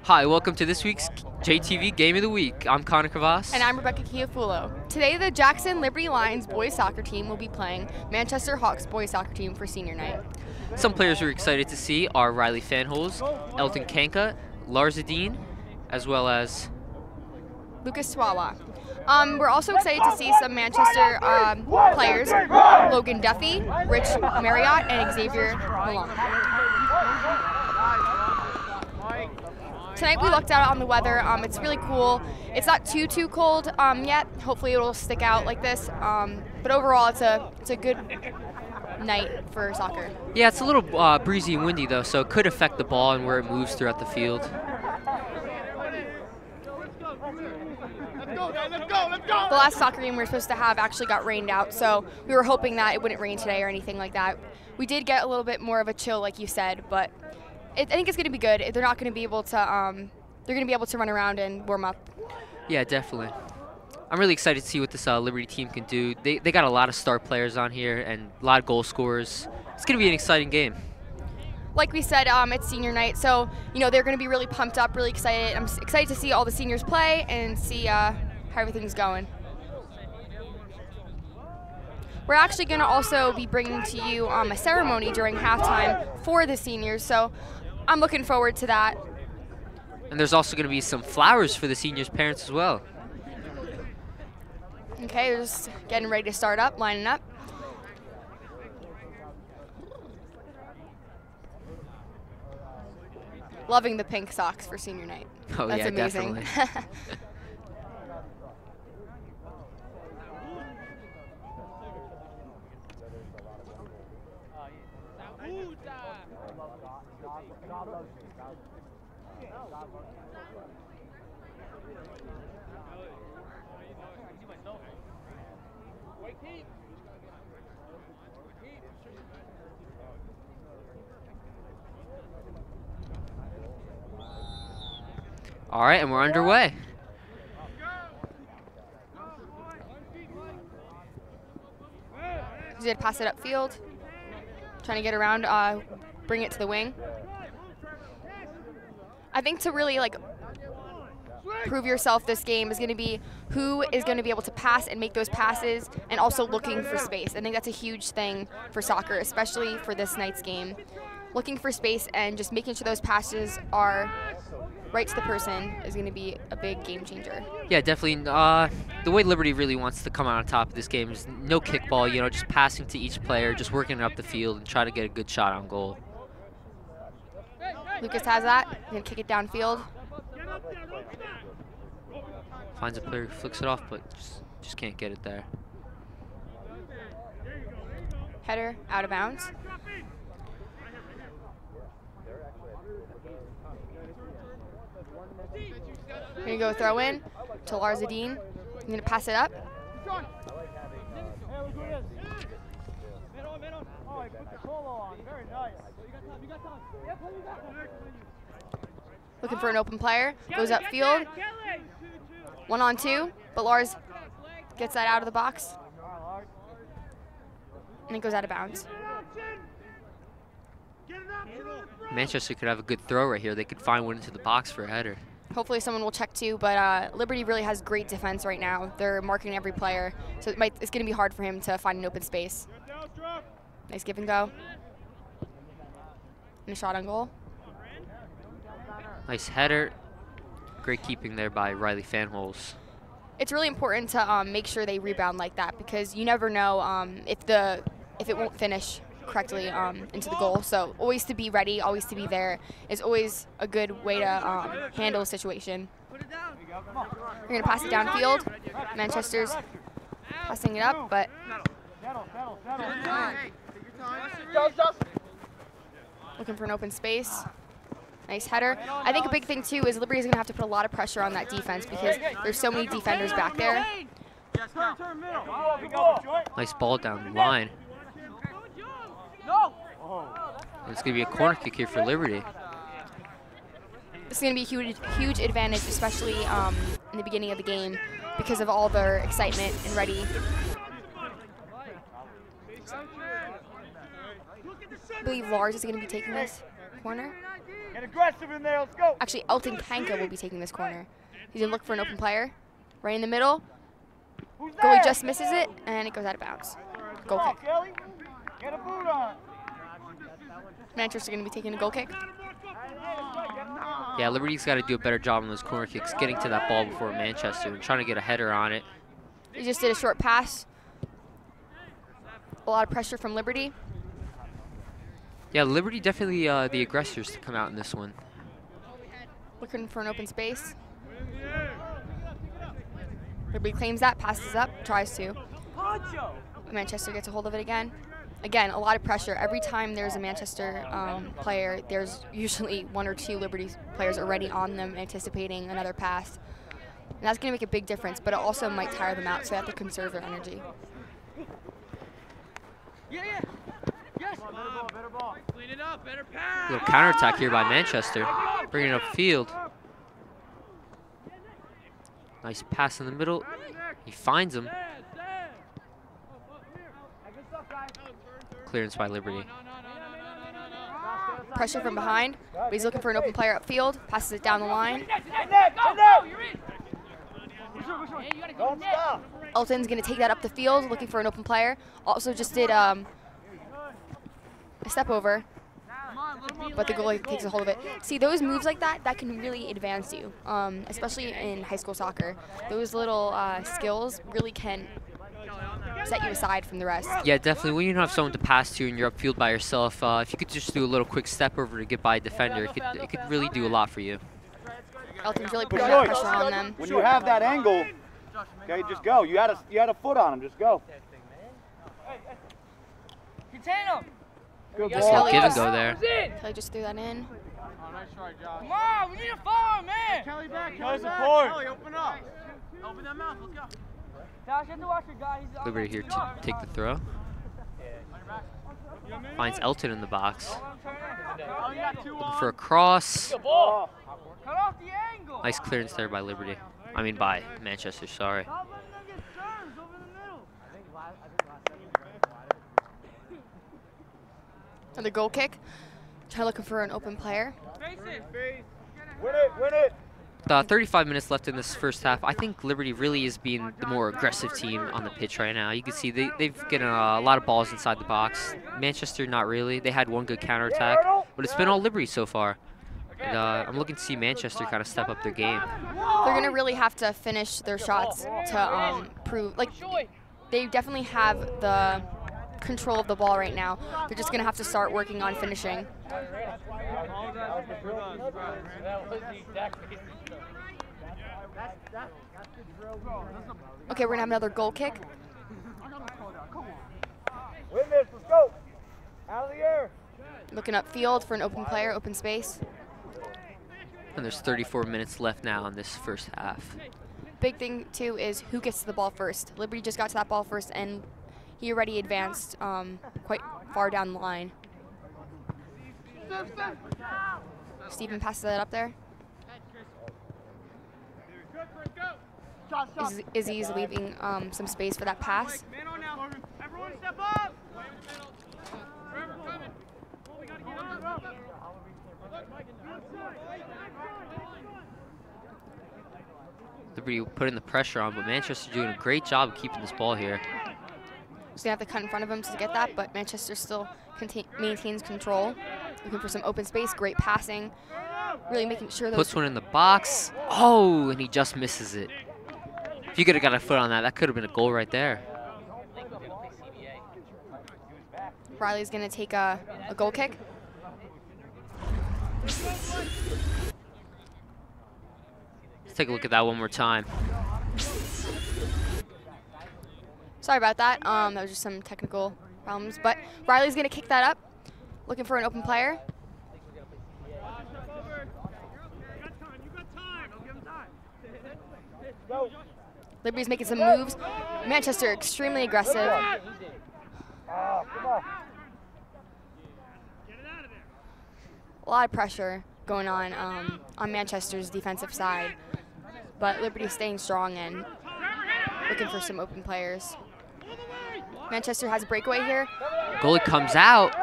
Hi, welcome to this week's JTV Game of the Week. I'm Connor Kavas. And I'm Rebecca Chiafulo. Today, the Jackson Liberty Lions boys soccer team will be playing Manchester Hawks boys soccer team for senior night. Some players we're excited to see are Riley Fanholes, Elton Kanka, Lars Adine, as well as Lucas Swawa. We're also excited to see some Manchester players, Logan Duffy, Rich Marriott, and Xavier Malone. Tonight we looked out on the weather. It's really cool. It's not too cold yet. Hopefully it'll stick out like this. But overall, it's a good night for soccer. Yeah, it's a little breezy and windy though, so it could affect the ball and where it moves throughout the field. The last soccer game we were supposed to have actually got rained out, so we were hoping that it wouldn't rain today or anything like that. We did get a little bit more of a chill, like you said, but I think it's going to be good. They're not going to be able to. They're going to be able to run around and warm up. Yeah, definitely. I'm really excited to see what this Liberty team can do. They got a lot of star players on here and a lot of goal scorers. It's going to be an exciting game. Like we said, it's senior night, so they're going to be really pumped up, really excited. I'm excited to see all the seniors play and see how everything's going. We're actually going to also be bringing to you a ceremony during halftime for the seniors, so I'm looking forward to that. And there's also going to be some flowers for the seniors' parents as well. Okay, we're just getting ready to start up, lining up. Loving the pink socks for senior night. Oh, that's yeah, amazing. Definitely. All right, and we're underway. He's going to pass it upfield, trying to get around, bring it to the wing. I think to really prove yourself this game is going to be who is going to be able to pass and make those passes and also looking for space. I think that's a huge thing for soccer, especially for this night's game. Looking for space and just making sure those passes are right to the person is going to be a big game changer. Yeah, definitely. The way Liberty really wants to come out on top of this game is no kickball, just passing to each player, just working it up the field and try to get a good shot on goal. Lucas has that. He's going to kick it downfield. Finds a player, flicks it off, but just can't get it there. Header out of bounds. We're going to go throw in to Lars Adine. I'm going to pass it up. Looking for an open player. Goes upfield. 1-on-2, but Lars gets that out of the box. And it goes out of bounds. Manchester could have a good throw right here. They could find one into the box for a header. Hopefully someone will check too, but Liberty really has great defense right now. They're marking every player, so it's going to be hard for him to find an open space. Nice give and go. And a shot on goal. Nice header. Great keeping there by Riley Fanholes. It's really important to make sure they rebound like that because you never know if it won't finish correctly into the goal. So always to be ready, always to be there is always a good way to handle a situation. We're going to pass it downfield. Manchester's passing it up, but looking for an open space. Nice header. I think a big thing too is Liberty's going to have to put a lot of pressure on that defense because there's so many defenders back there. Nice ball down the line. It's going to be a corner kick here for Liberty. It's going to be a huge advantage, especially in the beginning of the game, because of all their excitement and ready. I believe Lars is going to be taking this corner. Get aggressive in there, let's go. Actually, Elton Kanka will be taking this corner. He's going to look for an open player. Right in the middle. Goalie just misses it, and it goes out of bounds. Goal kick. Kelly, get a boot on. Manchester going to be taking a goal kick. Yeah, Liberty's got to do a better job on those corner kicks, getting to that ball before Manchester and trying to get a header on it. He just did a short pass. A lot of pressure from Liberty. Yeah, Liberty definitely the aggressors to come out in this one. Looking for an open space. Liberty claims that, passes up, tries to. Manchester gets a hold of it again. Again, a lot of pressure. Every time there's a Manchester player, there's usually 1 or 2 Liberty players already on them anticipating another pass. And that's going to make a big difference, but it also might tire them out, so they have to conserve their energy. Clean it up, better pass. Little counterattack here by Manchester, bringing it upfield. Nice pass in the middle. He finds him. Clearance by Liberty. Pressure from behind, but he's looking for an open player upfield, passes it down the line. Don't stop. Elton's going to take that up the field, looking for an open player. Also just did a step over, but the goalie takes a hold of it. See, those moves like that, that can really advance you, especially in high school soccer. Those little skills really can set you aside from the rest. Yeah, definitely. When you don't have someone to pass to and you're upfield by yourself, if you could just do a little quick step over to get by a defender, it could really do a lot for you. Elton's really putting that pressure on them. When you have that angle, okay, just go. You had a foot on him, just go. Contain him. Good Just ball. Kelly Give and just- go there. Kelly just threw that in. Come on, we need to follow him, man. Kelly support. Kelly, open up. Open that mouth, let's go. Josh, you have to watch your guy. He's Liberty here to take the throw. Finds Elton in the box. Looking for a cross. Cut off the angle. Nice clearance there by Liberty. I mean by Manchester, sorry. Stop letting them get turns over the middle. Another goal kick. Try looking for an open player. Face it. Win it, win it. 35 minutes left in this first half. I think Liberty really is being the more aggressive team on the pitch right now. You can see they've gotten a lot of balls inside the box. Manchester, not really. They had one good counterattack, but it's been all Liberty so far. And I'm looking to see Manchester kind of step up their game. They're going to really have to finish their shots to prove, like, they definitely have the control of the ball right now. They're just going to have to start working on finishing. Okay, we're going to have another goal kick. Win this, let's go. Out of the air. Looking upfield for an open player, open space. And there's 34 minutes left now in this first half. Big thing, too, is who gets to the ball first. Liberty just got to that ball first, and he already advanced quite far down the line. Steven passes that up there. Izzy's leaving some space for that pass. Man on now. Everyone step up. Liberty putting the pressure on, but Manchester doing a great job of keeping this ball here. Just gonna have to cut in front of him to get that, but Manchester still maintains control. Looking for some open space, great passing. Really making sure those. Puts one in the box. Oh, and he just misses it. If you could have got a foot on that, that could have been a goal right there. Riley's gonna take a goal kick. Let's take a look at that one more time. Sorry about that. That was just some technical problems, but Riley's gonna kick that up. Looking for an open player. Liberty's making some moves. Manchester extremely aggressive. A lot of pressure going on Manchester's defensive side, but Liberty's staying strong and looking for some open players. Manchester has a breakaway here. Goalie comes out.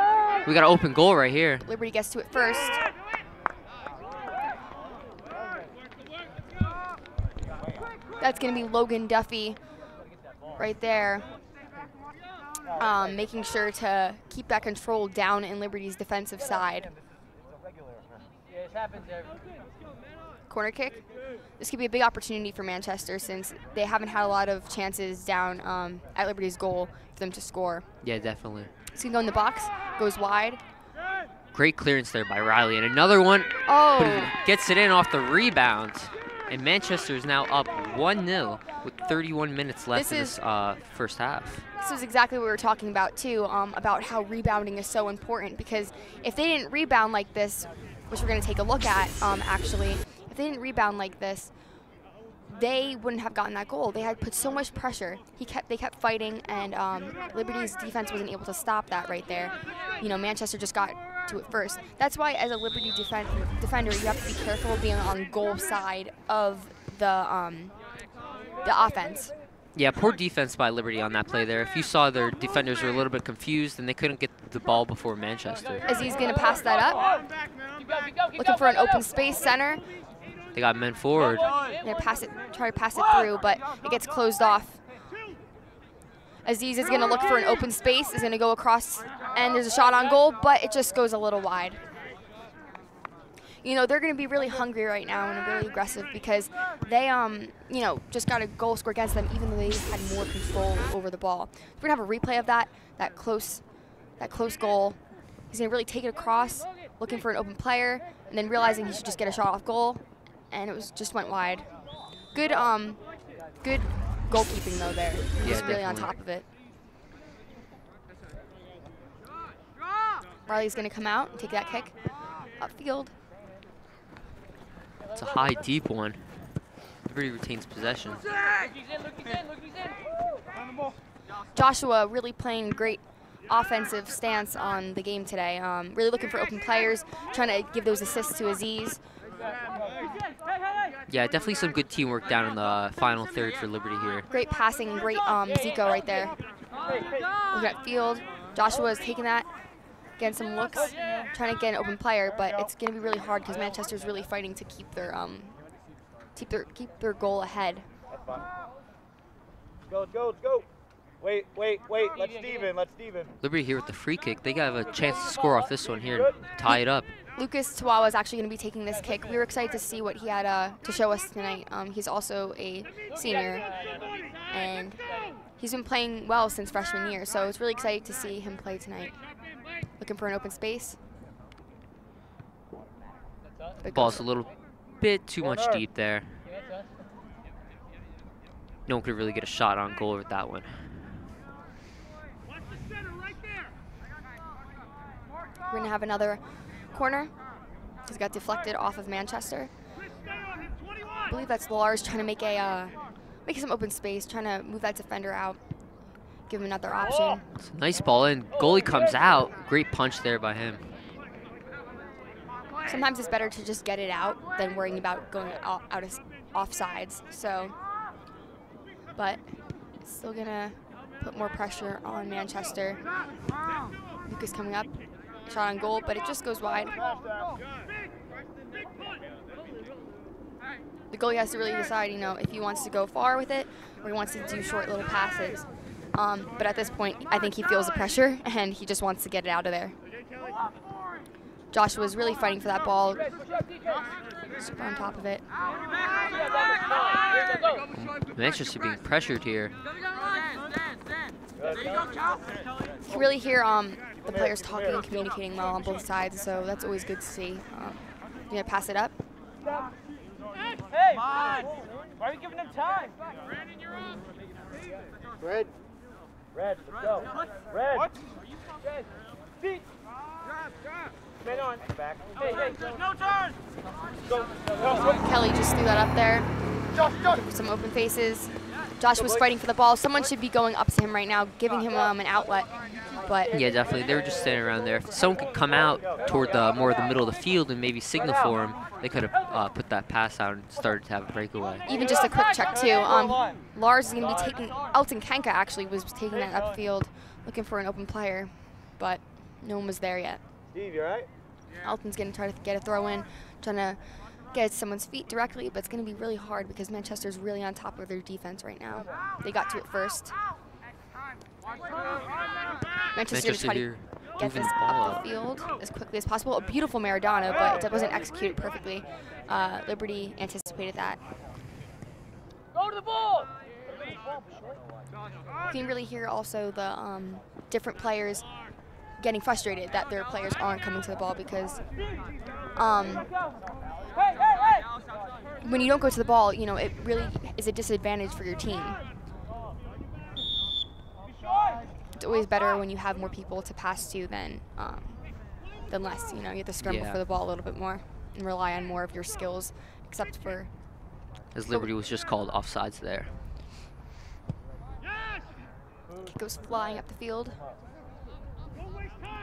We got an open goal right here. Liberty gets to it first. That's going to be Logan Duffy right there, making sure to keep that control down in Liberty's defensive side. Corner kick. This could be a big opportunity for Manchester since they haven't had a lot of chances down at Liberty's goal for them to score. Yeah, definitely. It's going to go in the box, goes wide. Great clearance there by Riley. And another one, Oh, but he gets it in off the rebound. And Manchester is now up 1-0 with 31 minutes left in this first half. this is exactly what we were talking about too, about how rebounding is so important, because if they didn't rebound like this, which we're going to take a look at actually, if they didn't rebound like this, they wouldn't have gotten that goal. They had put so much pressure. They kept fighting, and Liberty's defense wasn't able to stop that right there. You know, Manchester just got to it first. That's why, as a Liberty defender, you have to be careful of being on goal side of the offense. Yeah, poor defense by Liberty on that play there. If you saw, their defenders were a little bit confused and they couldn't get the ball before Manchester. Aziz going to pass that up. Looking for an open space center. They got men forward. They're try to pass it through, but it gets closed off. Aziz is going to look for an open space, is going to go across, and there's a shot on goal, but it just goes a little wide. You know, they're going to be really hungry right now and really aggressive because they, you know, just got a goal score against them, even though they had more control over the ball. We're going to have a replay of that close goal. He's going to really take it across, looking for an open player, and then realizing he should just get a shot off goal, and it just went wide. Good goalkeeping though there. He was really on top of it. Riley's going to come out and take that kick upfield. It's a high, deep one. Liberty retains possession. Joshua really playing great offensive stance on the game today. Really looking for open players, trying to give those assists to Aziz. Yeah, definitely some good teamwork down in the final third for Liberty here. Great passing and great Zico right there. Look at field. Joshua is taking that, getting some looks, trying to get an open player, but it's going to be really hard because Manchester's really fighting to keep their goal ahead. Let's go. Wait. Let's Steven. Liberty here with the free kick. They got a chance to score off this one here and tie it up. Lucas Tawawa is actually going to be taking this kick. We were excited to see what he had to show us tonight. He's also a senior, and he's been playing well since freshman year, so it's really exciting to see him play tonight. Looking for an open space. Ball's a little bit too much deep there. No one could really get a shot on goal with that one. We're going to have another corner. He's got deflected off of Manchester. I believe that's Lars trying to make some open space, trying to move that defender out, give him another option. It's a nice ball in. Goalie comes out. Great punch there by him. Sometimes it's better to just get it out than worrying about going out of offsides. So, but it's still gonna put more pressure on Manchester. Lucas coming up, shot on goal, but it just goes wide. The goalie has to really decide, you know, if he wants to go far with it or he wants to do short little passes. But at this point, I think he feels the pressure and he just wants to get it out of there. Joshua's really fighting for that ball. Super on top of it. Manchester being pressured here. You can really hear the players talking and communicating well on both sides, so that's always good to see. You gonna pass it up? Hey, why are you giving them time? Red, let's go. Red. What? Feet. Man on. Back. Hey, no turn. Go. Kelly just threw that up there. Josh. Some open faces. Joshua's fighting for the ball. Someone should be going up to him right now, giving him an outlet. But Yeah, definitely. They were just standing around there. If someone could come out toward the more of the middle of the field and maybe signal for him, they could have put that pass out and started to have a breakaway. even just a quick check too. Lars is going to be taking, Elton Kanka actually was taking that upfield, looking for an open player, but no one was there yet. Steve, you all right? Elton's going to try to get a throw in, trying to get someone's feet directly, but it's going to be really hard because Manchester's really on top of their defense right now. They got to it first. Manchester's going to try to here get moving this the ball up up. the field as quickly as possible. A beautiful Maradona, but it wasn't executed perfectly. Liberty anticipated that. Go to the ball. You can really hear also the different players getting frustrated that their players aren't coming to the ball because when you don't go to the ball, you know, it really is a disadvantage for your team. It's always better when you have more people to pass to than less. You know, you have to scramble Yeah. for the ball a little bit more and rely on more of your skills, except for As Liberty was just called offsides there. kick goes flying up the field.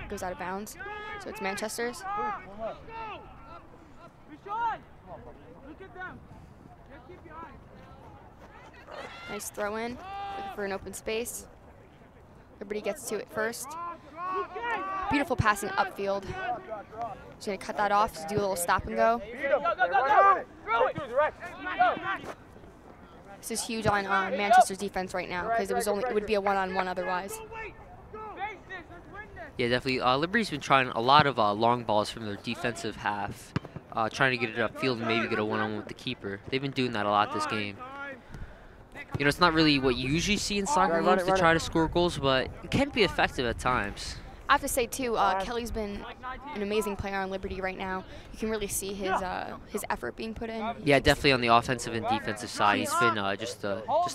Goes out of bounds. So it's Manchester's. Look at them. Just keep your eyes. Nice throw in, looking for an open space. Liberty gets to it first. Beautiful passing upfield. She's gonna cut that off, just do a little stop and go. This is huge on Manchester's defense right now because it would be a one-on-one otherwise. Yeah, definitely. Liberty's been trying a lot of long balls from their defensive half, trying to get it upfield and maybe get a one-on-one with the keeper. They've been doing that a lot this game. You know, it's not really what you usually see in soccer games to try to score goals, but it can be effective at times. I have to say too, Kelly's been an amazing player on Liberty right now. You can really see his effort being put in. Yeah, definitely on the offensive and defensive side, he's been just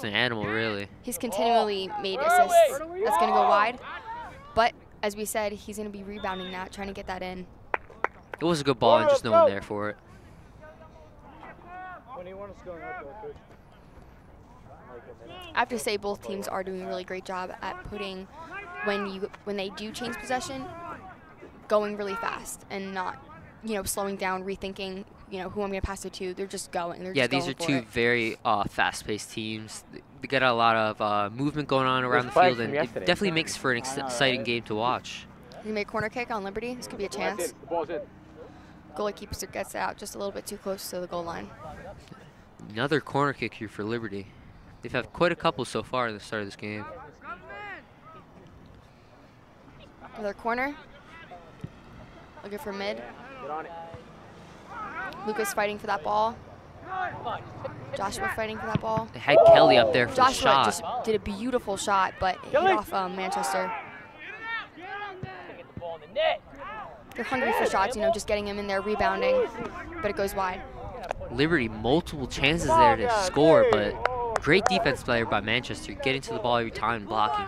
an animal, really. He's continually made assists. That's gonna go wide, but as we said, he's gonna be rebounding that, trying to get that in. It was a good ball and just no one there for it. When do you want us going up there, Coach? I have to say both teams are doing a really great job at putting, when they do change possession, going really fast and not, you know, slowing down, rethinking, you know, who I'm going to pass it to. They're just going. Yeah, these are two very fast-paced teams. They got a lot of movement going on around the field, and it definitely makes for an exciting game to watch. You make a corner kick on Liberty. This could be a chance. The ball's in. Goalie keeps it, gets out just a little bit too close to the goal line. Another corner kick here for Liberty. They've had quite a couple so far at the start of this game. Another corner. Looking for mid. Get on it. Lucas fighting for that ball. Joshua fighting for that ball. They had Kelly up there for the Joshua shot. just did a beautiful shot, but hit off Manchester. They're hungry for shots, you know, just getting him in there, rebounding, but it goes wide. Liberty, multiple chances there to score, but great defense player by Manchester, getting to the ball every time and blocking.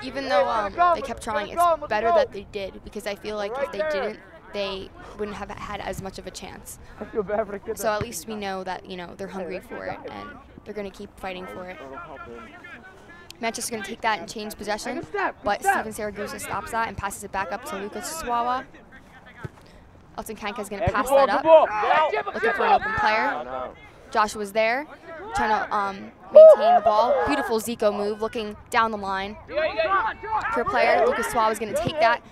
Even though they kept trying, it's better that they did, because I feel like if they didn't, they wouldn't have had as much of a chance. I feel bad for the kids. So at least we know that, you know, they're hungry for it and they're going to keep fighting for it. Manchester's going to take that and change possession, but Steven Saragusa stops that and passes it back up to Lucas Suawa. Elton Kanka's going to pass that up, looking for an open player. Joshua's there, trying to maintain the ball. Beautiful Zico move, looking down the line. For a player, Lucas Suawa's going to take that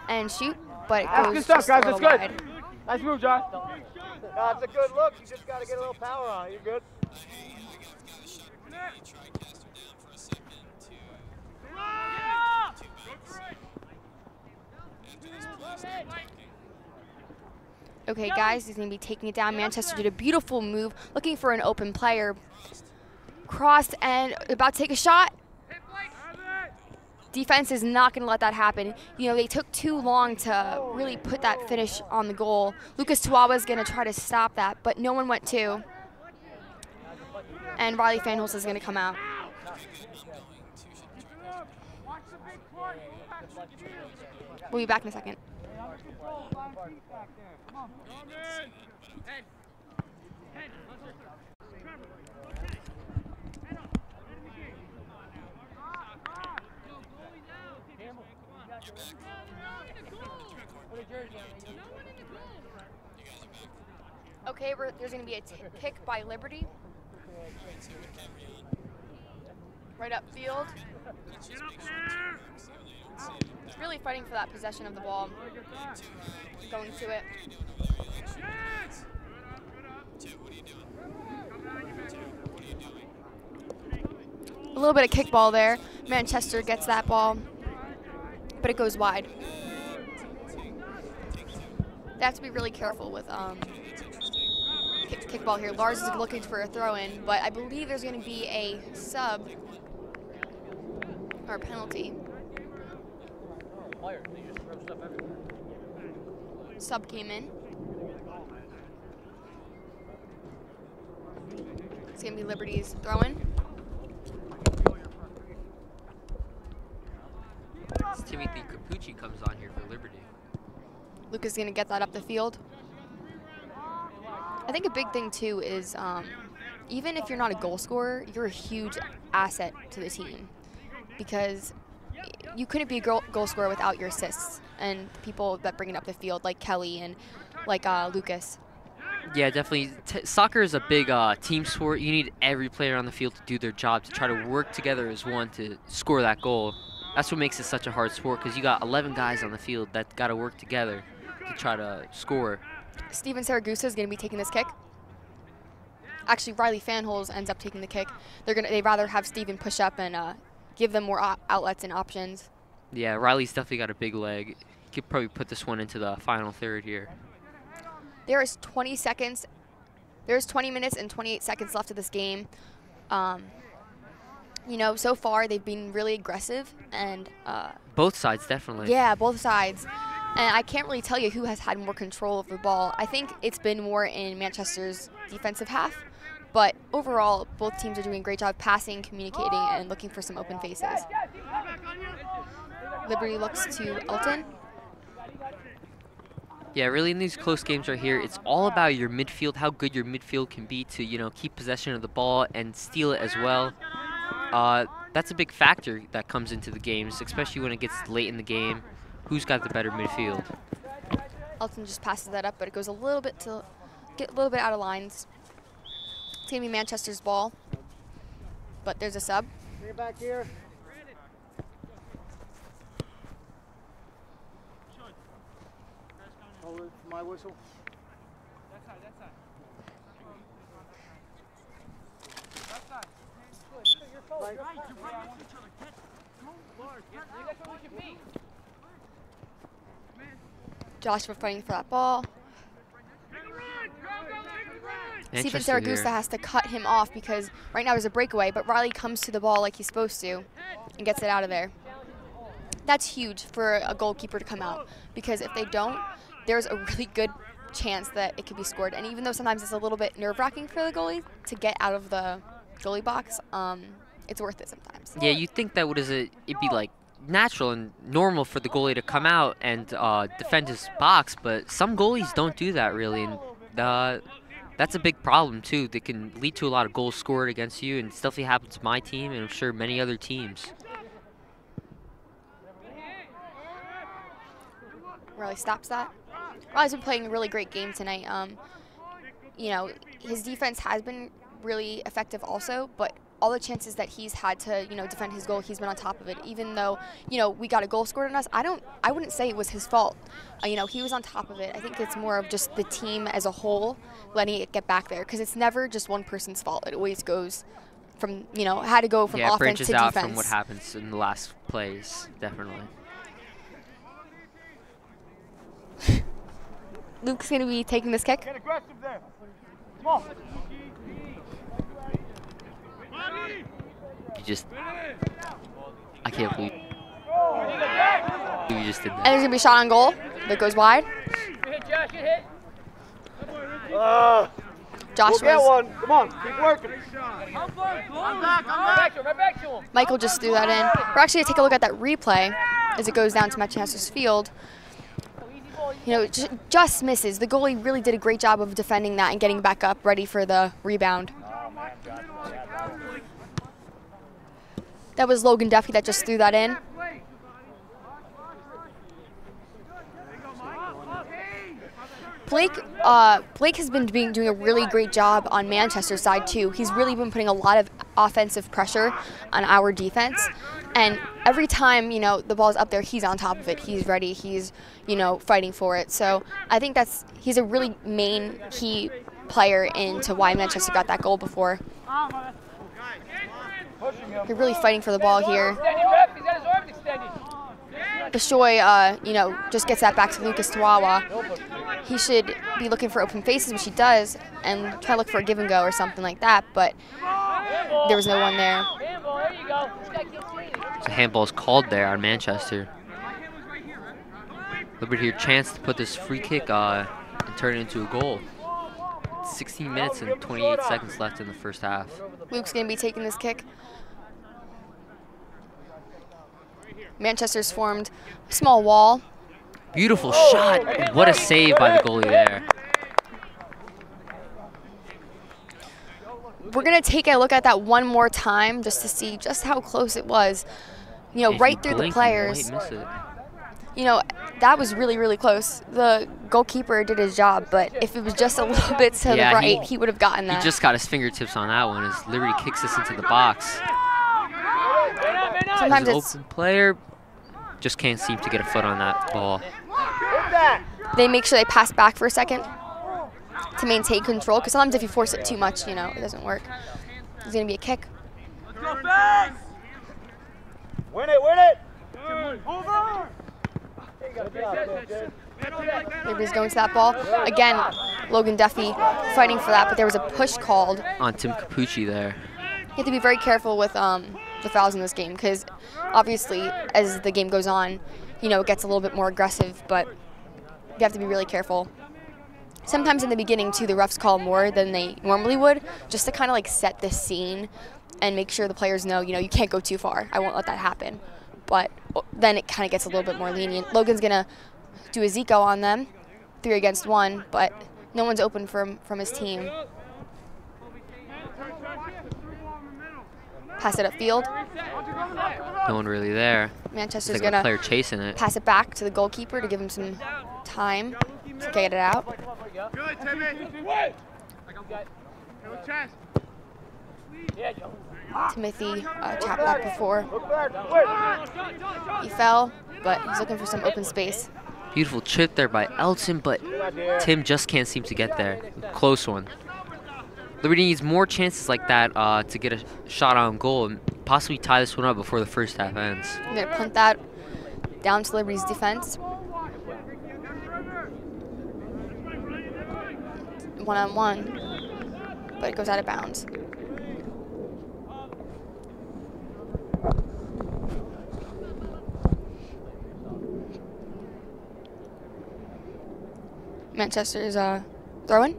and shoot, but it goes just a little wide. Nice move, Josh. No, it's a good look. You just got to get a little power on it. You're good. Okay, guys, he's going to be taking it down. Manchester did a beautiful move, looking for an open player. Crossed and about to take a shot. Defense is not going to let that happen. You know, they took too long to really put that finish on the goal. Lucas Tuawa is going to try to stop that, but no one went to. And Riley Fanholz is going to come out. We'll be back in a second. Okay, there's going to be a kick by Liberty. Right upfield. Really fighting for that possession of the ball. Going to it. A little bit of kickball there. Manchester gets that ball, but it goes wide. They have to be really careful with kickball here. Lars is looking for a throw-in, but I believe there's going to be a sub or a penalty. Sub came in. It's going to be Liberty's throw-in. Timothy Capucci comes on here for Liberty. Luke is going to get that up the field. I think a big thing, too, is even if you're not a goal scorer, you're a huge asset to the team because you couldn't be a goal scorer without your assists and people that bring it up the field, like Kelly and like Lucas. Yeah, definitely. Soccer is a big team sport. You need every player on the field to do their job, to try to work together as one to score that goal. That's what makes it such a hard sport, because you got 11 guys on the field that got to work together to try to score. Steven Saragusa is going to be taking this kick. Actually, Riley Fanholes ends up taking the kick. They'd rather have Steven push up and give them more outlets and options. Yeah, Riley's definitely got a big leg. He could probably put this one into the final third here. There is 20 seconds. There's 20 minutes and 28 seconds left of this game. You know, so far they've been really aggressive and both sides, definitely. Yeah, both sides. And I can't really tell you who has had more control of the ball. I think it's been more in Manchester's defensive half, but overall both teams are doing a great job passing, communicating, and looking for some open faces. Liberty looks to Elton. Yeah, really in these close games right here, it's all about your midfield, how good your midfield can be to, you know, keep possession of the ball and steal it as well. That's a big factor that comes into the games, especially when it gets late in the game. Who's got the better midfield? Elton just passes that up, but it goes a little bit out of lines. It's gonna be Manchester's ball, but there's a sub. Bring it back here. Hold it for my whistle. That side, that side. That side. You're forward. Right. You're right next to each other. Get. Go, Lars. That's where we should be. Joshua fighting for that ball. Steven Saragusa has to cut him off because right now there's a breakaway, but Riley comes to the ball like he's supposed to and gets it out of there. That's huge for a goalkeeper to come out, because if they don't, there's a really good chance that it could be scored. And even though sometimes it's a little bit nerve-wracking for the goalie to get out of the goalie box, it's worth it sometimes. Yeah, you'd think that it'd be like natural and normal for the goalie to come out and defend his box, but some goalies don't do that really, and that's a big problem too. That can lead to a lot of goals scored against you, and stuff that happens to my team and I'm sure many other teams. Riley stops that. Riley's been playing a really great game tonight. You know, his defense has been really effective also, but all the chances that he's had to, you know, defend his goal, he's been on top of it. Even though, you know, we got a goal scored on us, I wouldn't say it was his fault. You know, he was on top of it. I think it's more of just the team as a whole letting it get back there, because it's never just one person's fault. It always goes from, you know, had to go from offense to defense. Yeah, it branches out from what happens in the last plays, definitely. Luke's going to be taking this kick. Get aggressive there. Come on. I can't believe you just did that. And there's going to be a shot on goal that goes wide. Josh We'll get one. Come on, keep working. I'm back to him. Michael just threw that in. We're actually going to take a look at that replay as it goes down to Manchester's field. You know, just misses. The goalie really did a great job of defending that and getting back up, ready for the rebound. That was Logan Duffy that just threw that in. Blake has been doing a really great job on Manchester's side too. He's really been putting a lot of offensive pressure on our defense, and every time the ball's up there, he's on top of it. He's ready. He's fighting for it. So I think he's a really main key player into why Manchester got that goal before. They're really fighting for the ball here. Bishoy, just gets that back to Lucas Tawawa. He should be looking for open faces, which he does, and try to look for a give and go or something like that, but there was no one there. So handball is called there on Manchester. Liberty here, chance to put this free kick and turn it into a goal. 16 minutes and 28 seconds left in the first half. Luke's going to be taking this kick. Manchester's formed a small wall. Beautiful shot. What a save by the goalie there. We're going to take a look at that one more time just to see just how close it was. Right through the players. That was really, really close. The goalkeeper did his job, but if it was just a little bit to the right, he would have gotten that. He just got his fingertips on that one as Liberty kicks this into the box. Sometimes it's open player, just can't seem to get a foot on that ball. They make sure they pass back for a second to maintain control, because sometimes if you force it too much, it doesn't work. There's going to be a kick. Win it! Over! Liberty's going to that ball. Again, Logan Duffy fighting for that, but there was a push called. On Tim Capucci there. You have to be very careful with the fouls in this game, because obviously as the game goes on, it gets a little bit more aggressive, but you have to be really careful. Sometimes in the beginning, too, the refs call more than they normally would, just to kind of set this scene and make sure the players know, you can't go too far. I won't let that happen. But then it kind of gets a little bit more lenient. Logan's going to do a Zico on them, 3 against 1, but no one's open from his team. Pass it upfield. No one really there. Manchester's like going a player chasing it. Pass it back to the goalkeeper to give him some time to get it out. Good, Timothy tapped that before. He fell, but he's looking for some open space. Beautiful chip there by Elton, but Tim just can't seem to get there. Close one. Liberty needs more chances like that to get a shot on goal and possibly tie this one up before the first half ends. I'm going to punt that down to Liberty's defense. 1-on-1, but it goes out of bounds. Manchester's throwing.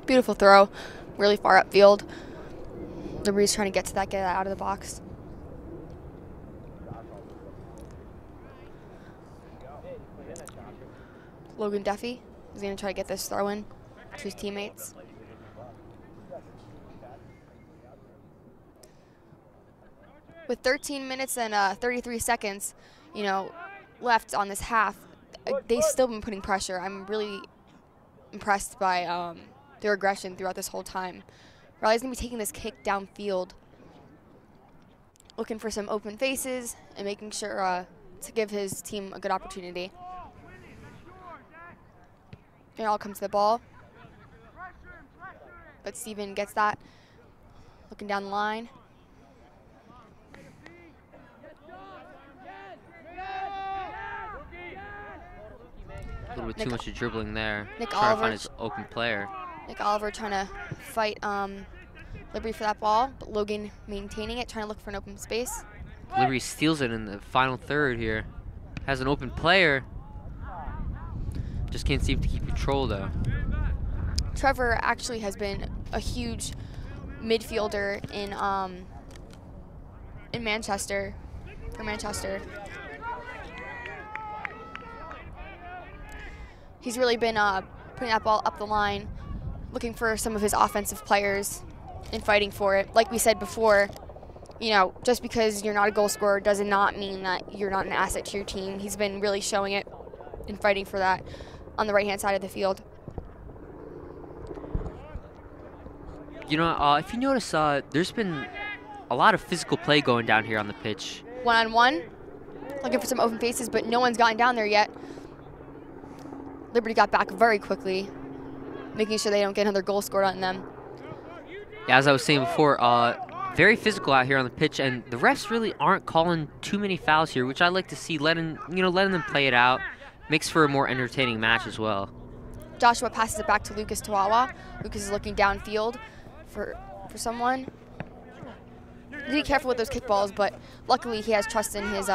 Beautiful throw, really far upfield. Liberty's trying to get that out of the box. Logan Duffy is going to try to get this throw in to his teammates. With 13 minutes and 33 seconds, left on this half, they've still been putting pressure. I'm really impressed by their aggression throughout this whole time. Riley's going to be taking this kick downfield, looking for some open faces and making sure to give his team a good opportunity. And I'll come to the ball. But Steven gets that. Looking down the line. A little bit too much of dribbling there. Nick Trying to Oliver. find his open player. Nick Oliver trying to fight Liberty for that ball, but Logan maintaining it, trying to look for an open space. Liberty steals it in the final third here. Has an open player. Just can't seem to keep control though. Trevor actually has been a huge midfielder in Manchester, for Manchester. He's really been putting that ball up the line, looking for some of his offensive players and fighting for it. Like we said before, you know, just because you're not a goal scorer does not mean that you're not an asset to your team. He's been really showing it and fighting for that on the right-hand side of the field. You know, if you notice, there's been a lot of physical play going down here on the pitch. One-on-one, looking for some open faces, but no one's gotten down there yet. Liberty got back very quickly, making sure they don't get another goal scored on them. Yeah, as I was saying before, very physical out here on the pitch, and the refs really aren't calling too many fouls here, which I like to see, letting them play it out. Makes for a more entertaining match as well. Joshua passes it back to Lucas Tawawa. Lucas is looking downfield for someone. Be careful with those kickballs, but luckily he has trust in his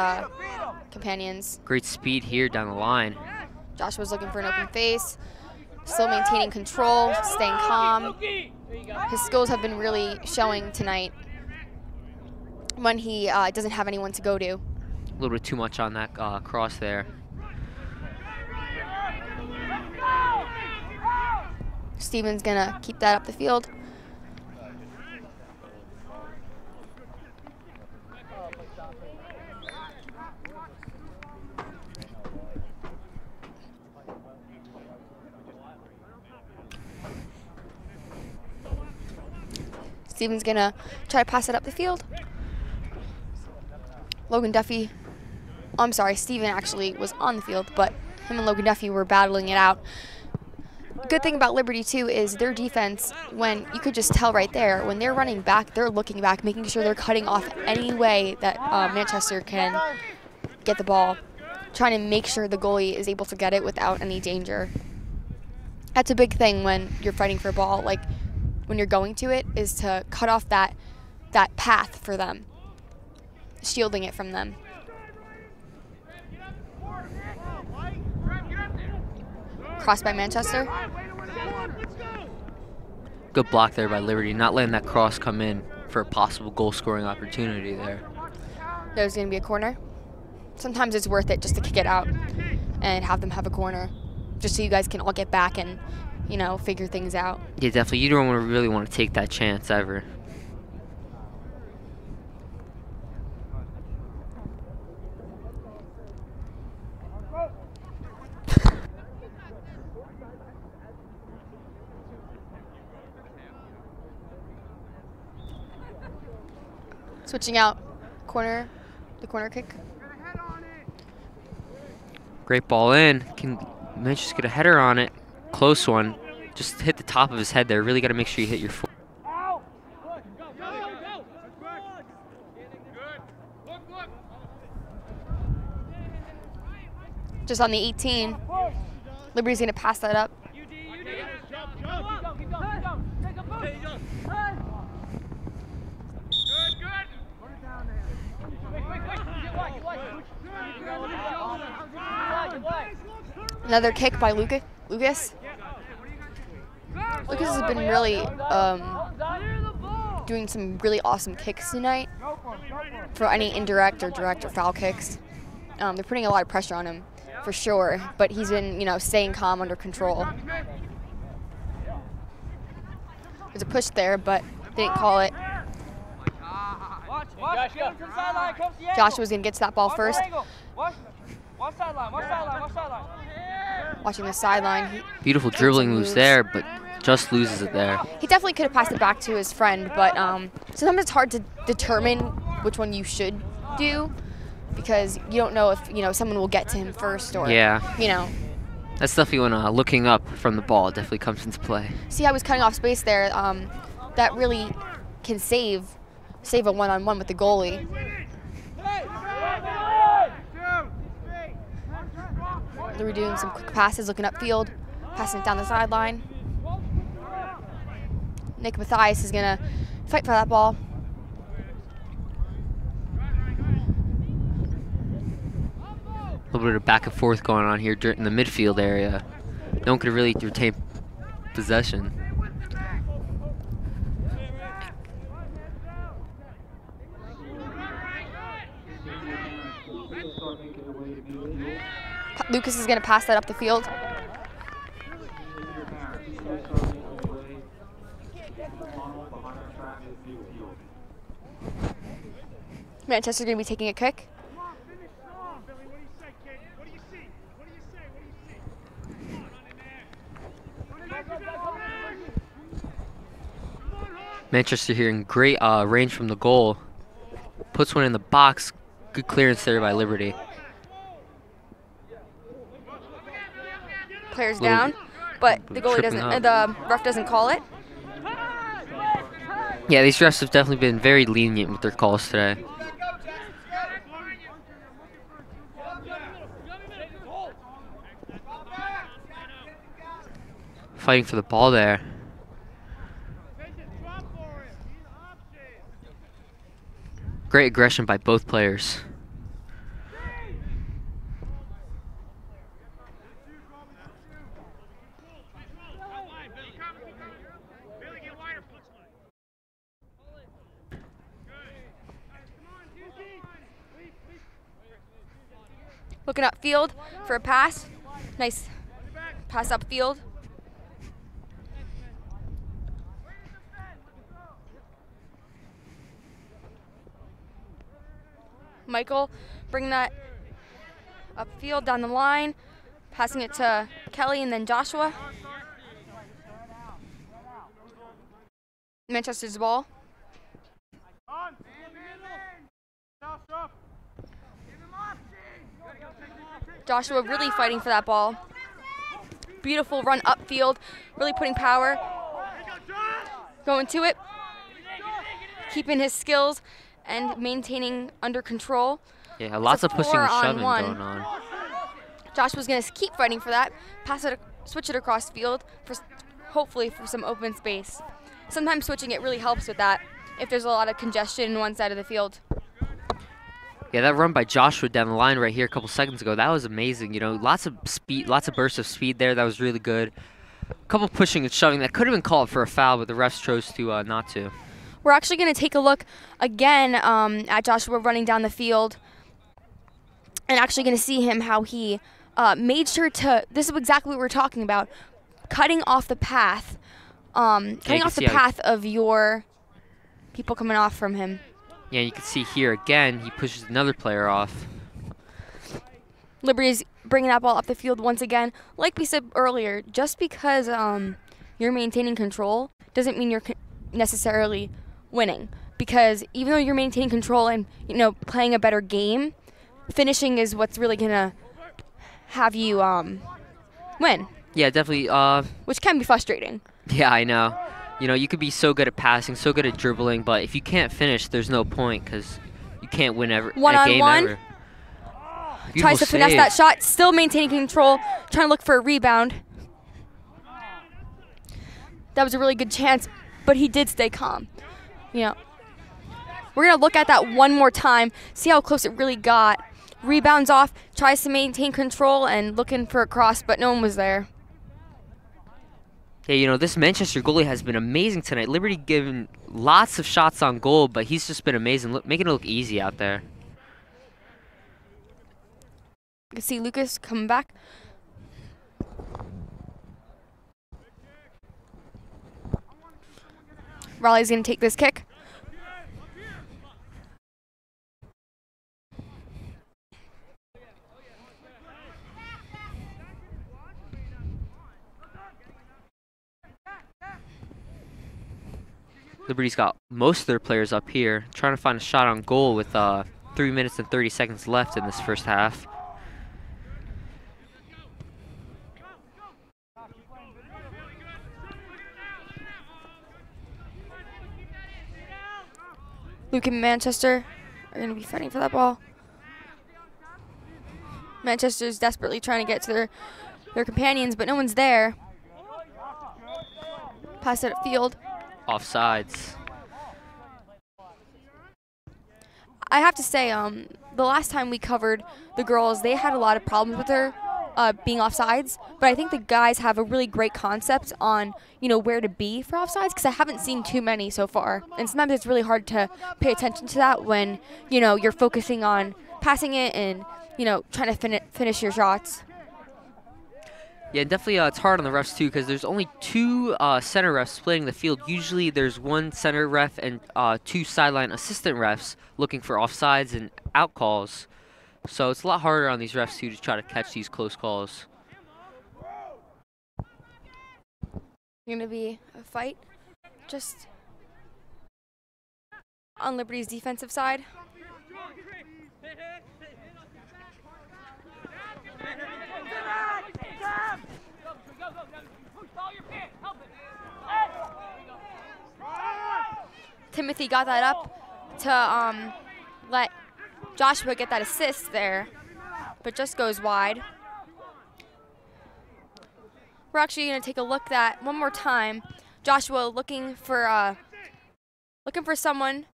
companions. Great speed here down the line. Joshua's looking for an open face, still maintaining control, staying calm. His skills have been really showing tonight when he doesn't have anyone to go to. A little bit too much on that cross there. Steven's gonna keep that up the field. Steven's gonna try to pass it up the field. Logan Duffy, I'm sorry, Steven actually was on the field, but him and Logan Duffy were battling it out. Good thing about Liberty too is their defense, when you could just tell right there, when they're running back, they're looking back, making sure they're cutting off any way that Manchester can get the ball, trying to make sure the goalie is able to get it without any danger. That's a big thing when you're fighting for a ball, like when you're going to it, is to cut off that path for them, shielding it from them. Crossed by Manchester. Good block there by Liberty, not letting that cross come in for a possible goal-scoring opportunity there. There's going to be a corner. Sometimes it's worth it just to kick it out and have them have a corner, just so you guys can all get back and, you know, figure things out. Yeah, definitely. You don't really want to take that chance ever. Switching out the corner kick. Great ball in. Can Manchester get a header on it? Close one. Just hit the top of his head there. Really got to make sure you hit your foot. Just on the 18. Liberty's going to pass that up. Another kick by Lucas. Lucas has been really doing some really awesome kicks tonight for any indirect or direct or foul kicks. They're putting a lot of pressure on him for sure, but he's been, you know, staying calm, under control. There's a push there, but they didn't call it. Joshua's gonna get to that ball first. Watching the sideline. Beautiful dribbling moves there, but just loses it there. He definitely could have passed it back to his friend, but sometimes it's hard to determine which one you should do because you don't know if, you know, someone will get to him first or, you know. That's definitely when looking up from the ball definitely comes into play. See how he's cutting off space there? That really can save a one-on-one with the goalie. They're doing some quick passes, looking upfield, passing it down the sideline. Nick Mathias is gonna fight for that ball. A little bit of back and forth going on here in the midfield area. No one could really retain possession. Lucas is going to pass that up the field. Manchester's going to be taking a kick. Come on, finish strong. Billy, what do you say, kid? What do you see? What do you say? What do you see? Come on, run in there. Run it up, Come on, Hawk. Manchester here in great range from the goal. Puts one in the box. Good clearance there by Liberty. Player's Little- down, but the goalie tripping doesn't. up. The ref doesn't call it. Yeah, these refs have definitely been very lenient with their calls today. Fighting for the ball there. Great aggression by both players. Looking upfield for a pass. Nice pass upfield. Michael, bring that upfield down the line, passing it to Kelly and then Joshua. Manchester's ball. Joshua really fighting for that ball. Beautiful run upfield, really putting power. Going to it, keeping his skills and maintaining under control. Yeah, lots of pushing and shoving 4-on-1. going on. Joshua's going to keep fighting for that, pass it, switch it across field, for hopefully for some open space. Sometimes switching it really helps with that if there's a lot of congestion in one side of the field. Yeah, that run by Joshua down the line right here a couple seconds ago, that was amazing. You know, lots of speed, lots of bursts of speed there. That was really good. A couple pushing and shoving that could have been called for a foul, but the refs chose to not to. We're actually going to take a look again at Joshua running down the field and actually going to see him how he made sure to, this is exactly what we're talking about, cutting off the path, cutting off the path of your people coming off from him. Yeah, you can see here again, he pushes another player off. Liberty's bringing that ball up the field once again. Like we said earlier, just because you're maintaining control doesn't mean you're necessarily winning. Because even though you're maintaining control and playing a better game, finishing is what's really gonna have you win. Yeah, definitely. Which can be frustrating. Yeah, I know. You know, you could be so good at passing, so good at dribbling, but if you can't finish, there's no point because you can't win a game ever. Tries to finesse that shot, still maintaining control, trying to look for a rebound. That was a really good chance, but he did stay calm. We're going to look at that one more time, see how close it really got. Rebounds off, tries to maintain control and looking for a cross, but no one was there. Yeah, this Manchester goalie has been amazing tonight. Liberty given lots of shots on goal, but he's just been amazing, making it look easy out there. You can see Lucas coming back. Raleigh's going to take this kick. Liberty's got most of their players up here, trying to find a shot on goal with 3 minutes and 30 seconds left in this first half. Luke and Manchester are going to be fighting for that ball. Manchester's desperately trying to get to their companions, but no one's there. Pass it upfield. Offsides. I have to say, the last time we covered the girls, they had a lot of problems with her being offsides, but I think the guys have a really great concept on, where to be for offsides, because I haven't seen too many so far. And sometimes it's really hard to pay attention to that when, you're focusing on passing it and, trying to finish your shots. Yeah, definitely it's hard on the refs too because there's only two center refs splitting the field. Usually there's one center ref and two sideline assistant refs looking for offsides and out calls. So it's a lot harder on these refs too to try to catch these close calls. Going to be a fight just on Liberty's defensive side. Timothy got that up to let Joshua get that assist there, but just goes wide. We're actually going to take a look at one more time. Joshua looking for someone,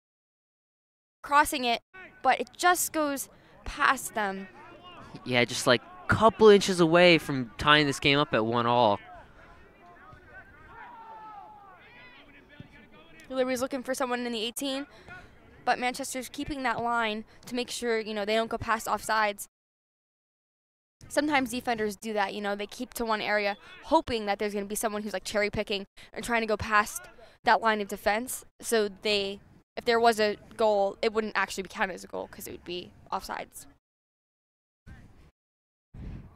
crossing it, but it just goes past them. Yeah, just like a couple inches away from tying this game up at 1-all. Liberty's looking for someone in the 18, but Manchester's keeping that line to make sure, they don't go past offsides. Sometimes defenders do that, they keep to one area hoping that there's going to be someone who's like cherry picking and trying to go past that line of defense. So if there was a goal, it wouldn't actually be counted as a goal because it would be offsides.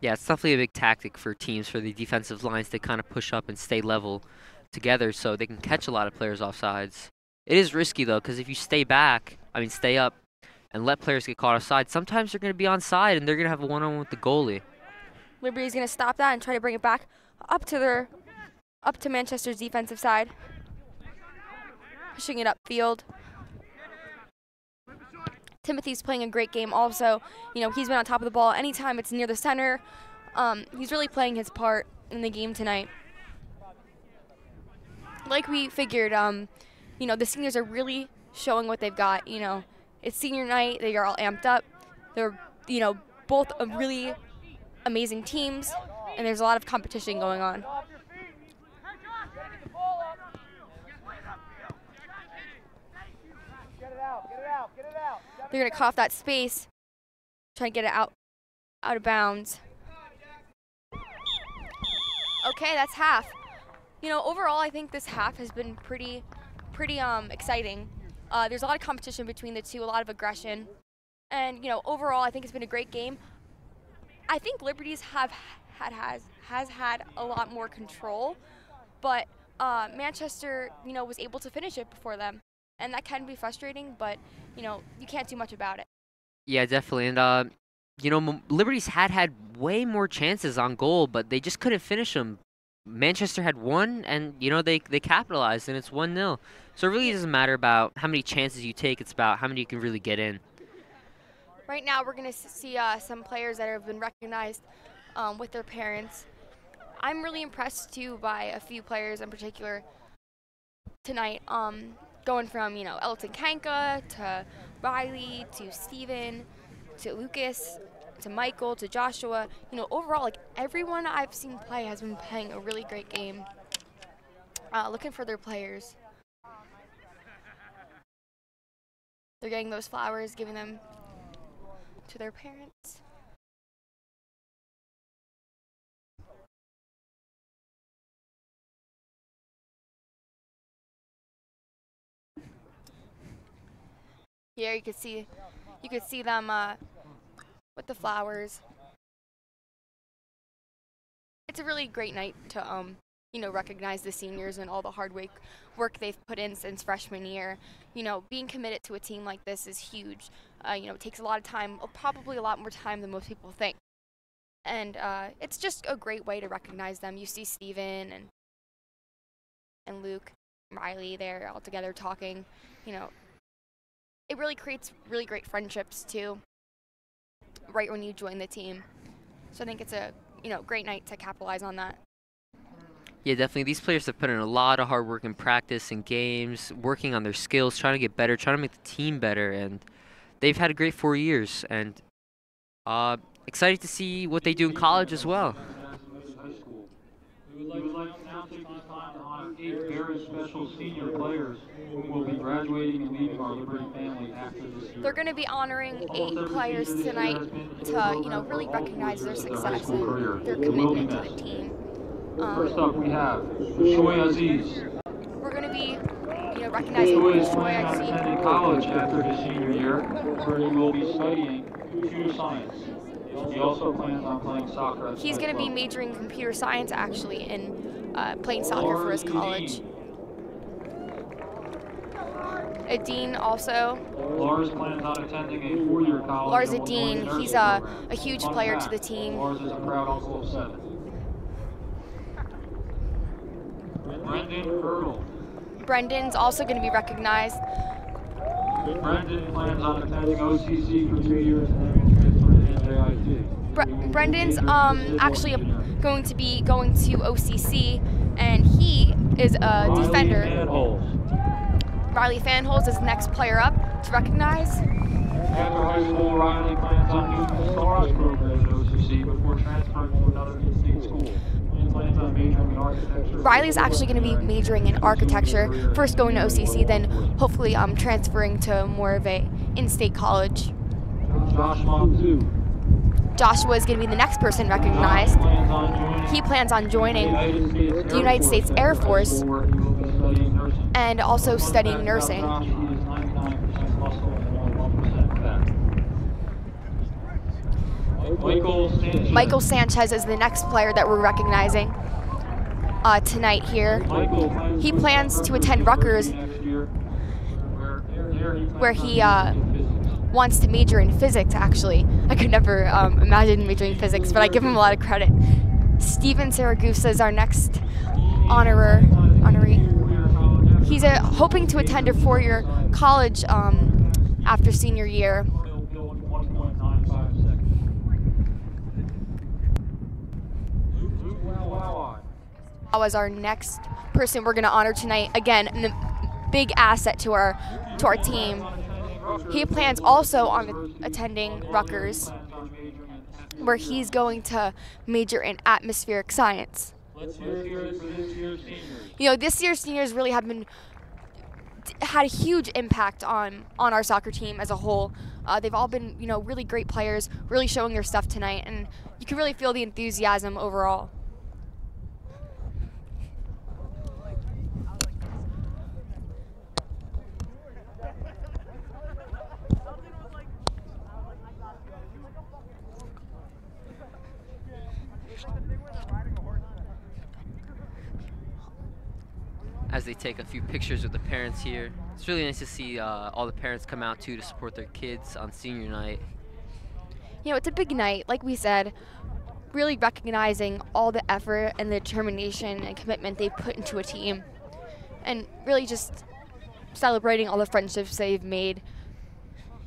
Yeah, it's definitely a big tactic for teams, for the defensive lines to kind of push up and stay level together so they can catch a lot of players offsides. It is risky though, because if you stay up and let players get caught offside, sometimes they're going to be onside and they're going to have a one-on-one with the goalie. Liberty's going to stop that and try to bring it back up to Manchester's defensive side. Pushing it upfield. Timothy's playing a great game also. He's been on top of the ball anytime it's near the center. He's really playing his part in the game tonight. Like we figured, the seniors are really showing what they've got. It's senior night. They are all amped up. They're, both really amazing teams, and there's a lot of competition going on. They're going to cut off that space, try to get it out of bounds. Okay, that's half. Overall, I think this half has been pretty exciting. There's a lot of competition between the two, a lot of aggression. And, overall, I think it's been a great game. I think Liberty's has had a lot more control, but Manchester, was able to finish it before them. And that can be frustrating, but, you can't do much about it. Yeah, definitely. And, Liberty's had way more chances on goal, but they just couldn't finish them. Manchester had one, and, they capitalized, and it's 1-0. So it really doesn't matter about how many chances you take. It's about how many you can really get in. Right now, we're going to see some players that have been recognized with their parents. I'm really impressed, too, by a few players in particular tonight. Going from, Elton Kanka to Riley to Steven to Lucas to Michael to Joshua. Overall, everyone I've seen play has been playing a really great game. Looking for their players. They're getting those flowers, giving them to their parents. Here you could see them with the flowers. It's a really great night to recognize the seniors and all the hard work they've put in since freshman year. Being committed to a team like this is huge. It takes a lot of time, probably a lot more time than most people think. And it's just a great way to recognize them. You see Steven and Luke, Riley there all together talking. It really creates really great friendships too, right when you join the team. So I think it's a great night to capitalize on that. Yeah, definitely. These players have put in a lot of hard work in practice and games, working on their skills, trying to get better, trying to make the team better, and they've had a great 4 years. And excited to see what they do in college as well. We would like to now take this time to honor 8 very special senior players who will be graduating and leaving our Liberty family after this year. They're going to be honoring 8 players tonight to, really recognize their success and their commitment to the team. First up, we have Shoy Aziz. We're going to be, recognizing Shoy is Shoy planning on Aziz. attending college after his senior year, where he will be studying computer science. He also plans on playing soccer. He's going to be majoring in computer science, actually, and playing soccer for his college. Adine also. Lars plans on attending a 4-year college. Lars and will join the Adine, nursing he's a program. huge Fun player to fact, the team. Lars is a proud uncle of 7. Brendan Hurdle. Brendan's also going to be recognized. Brendan plans on attending OCC for 2 years and then transfer to NJIT. Brendan's actually going to be going to OCC, and he is a defender. Riley Fanholes is the next player up to recognize. After high school, Riley plans on doing the STARS program at OCC before transferring to another in-state school. He plans on majoring in architecture. Riley's actually going to be majoring in architecture, first going to OCC, then hopefully transferring to more of a in-state college. Josh Montu. Joshua is going to be the next person recognized. He plans on joining the United States Air Force and also studying nursing. Michael Sanchez is the next player that we're recognizing tonight here. He plans to attend Rutgers, where he wants to major in physics, actually. I could never imagine majoring in physics, but I give him a lot of credit. Steven Saragusa is our next honoree. He's hoping to attend a 4-year college after senior year. Was our next person we're going to honor tonight. Again, a big asset to our team. He plans also on attending Rutgers, where he's going to major in atmospheric science. This year's seniors really have had a huge impact on our soccer team as a whole. They've all been, really great players, really showing their stuff tonight, and you can really feel the enthusiasm overall. As they take a few pictures with the parents here. It's really nice to see all the parents come out too to support their kids on senior night. It's a big night, like we said, really recognizing all the effort and the determination and commitment they put into a team, and really just celebrating all the friendships they've made.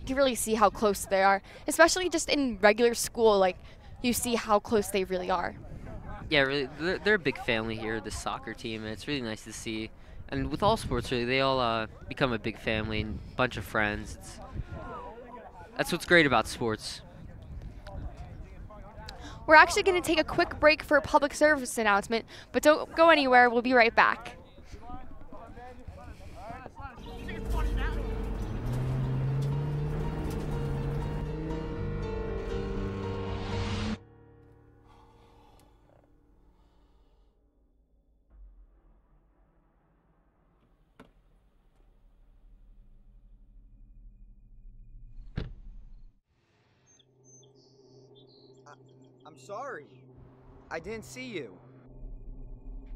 You can really see how close they are, especially just in regular school, like you see how close they really are. Yeah, really, they're a big family here, this soccer team, and it's really nice to see. And with all sports, really, they all become a big family and a bunch of friends. That's what's great about sports. We're actually going to take a quick break for a public service announcement, but don't go anywhere. We'll be right back. I'm sorry. I didn't see you.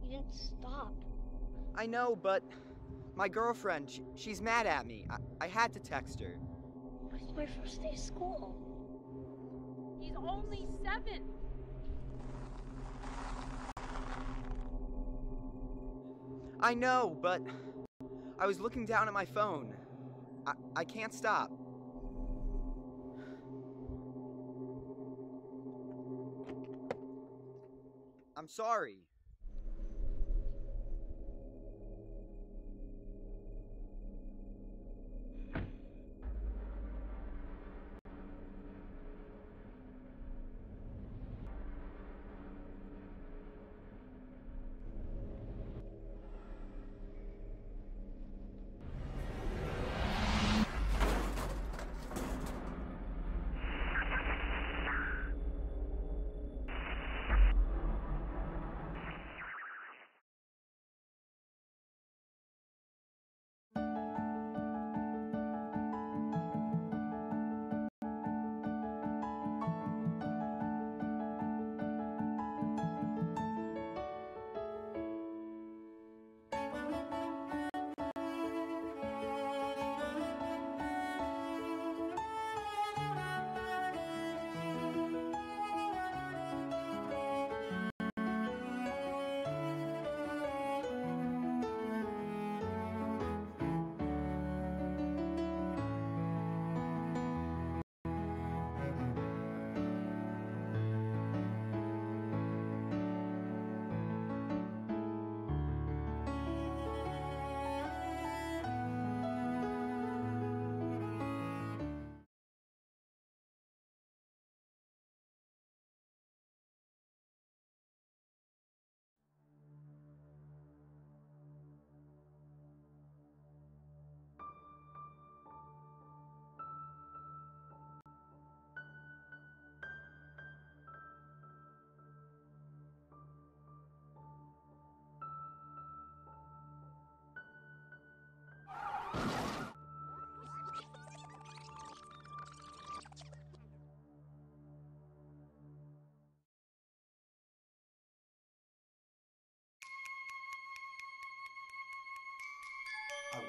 You didn't stop. I know, but my girlfriend, she's mad at me. I had to text her. It's my first day of school. He's only 7. I know, but I was looking down at my phone. I can't stop. I'm sorry.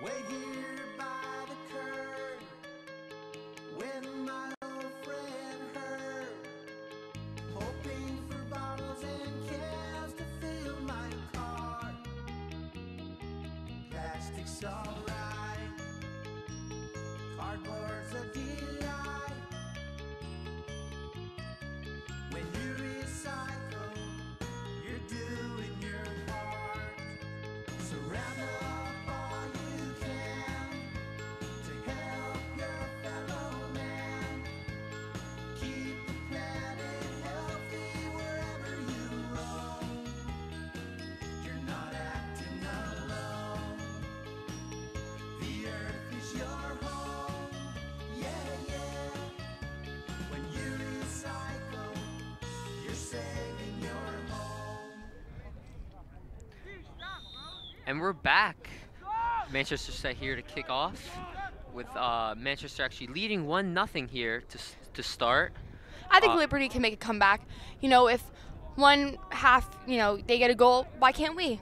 Wait here by the curb when my old friend heard, hoping for bottles and cans to fill my car. Plastic's alright, cardboard's a delight. When you recycle, you're doing your part. Surround up all you can to help your fellow man. Keep the planet healthy wherever you roam. You're not acting alone. The earth is your home. Yeah, yeah. When you recycle, you're saving your home. And we're back. Manchester set here to kick off with Manchester actually leading 1-0 here to start. I think Liberty can make a comeback. You know, if one half, you know, they get a goal, why can't we?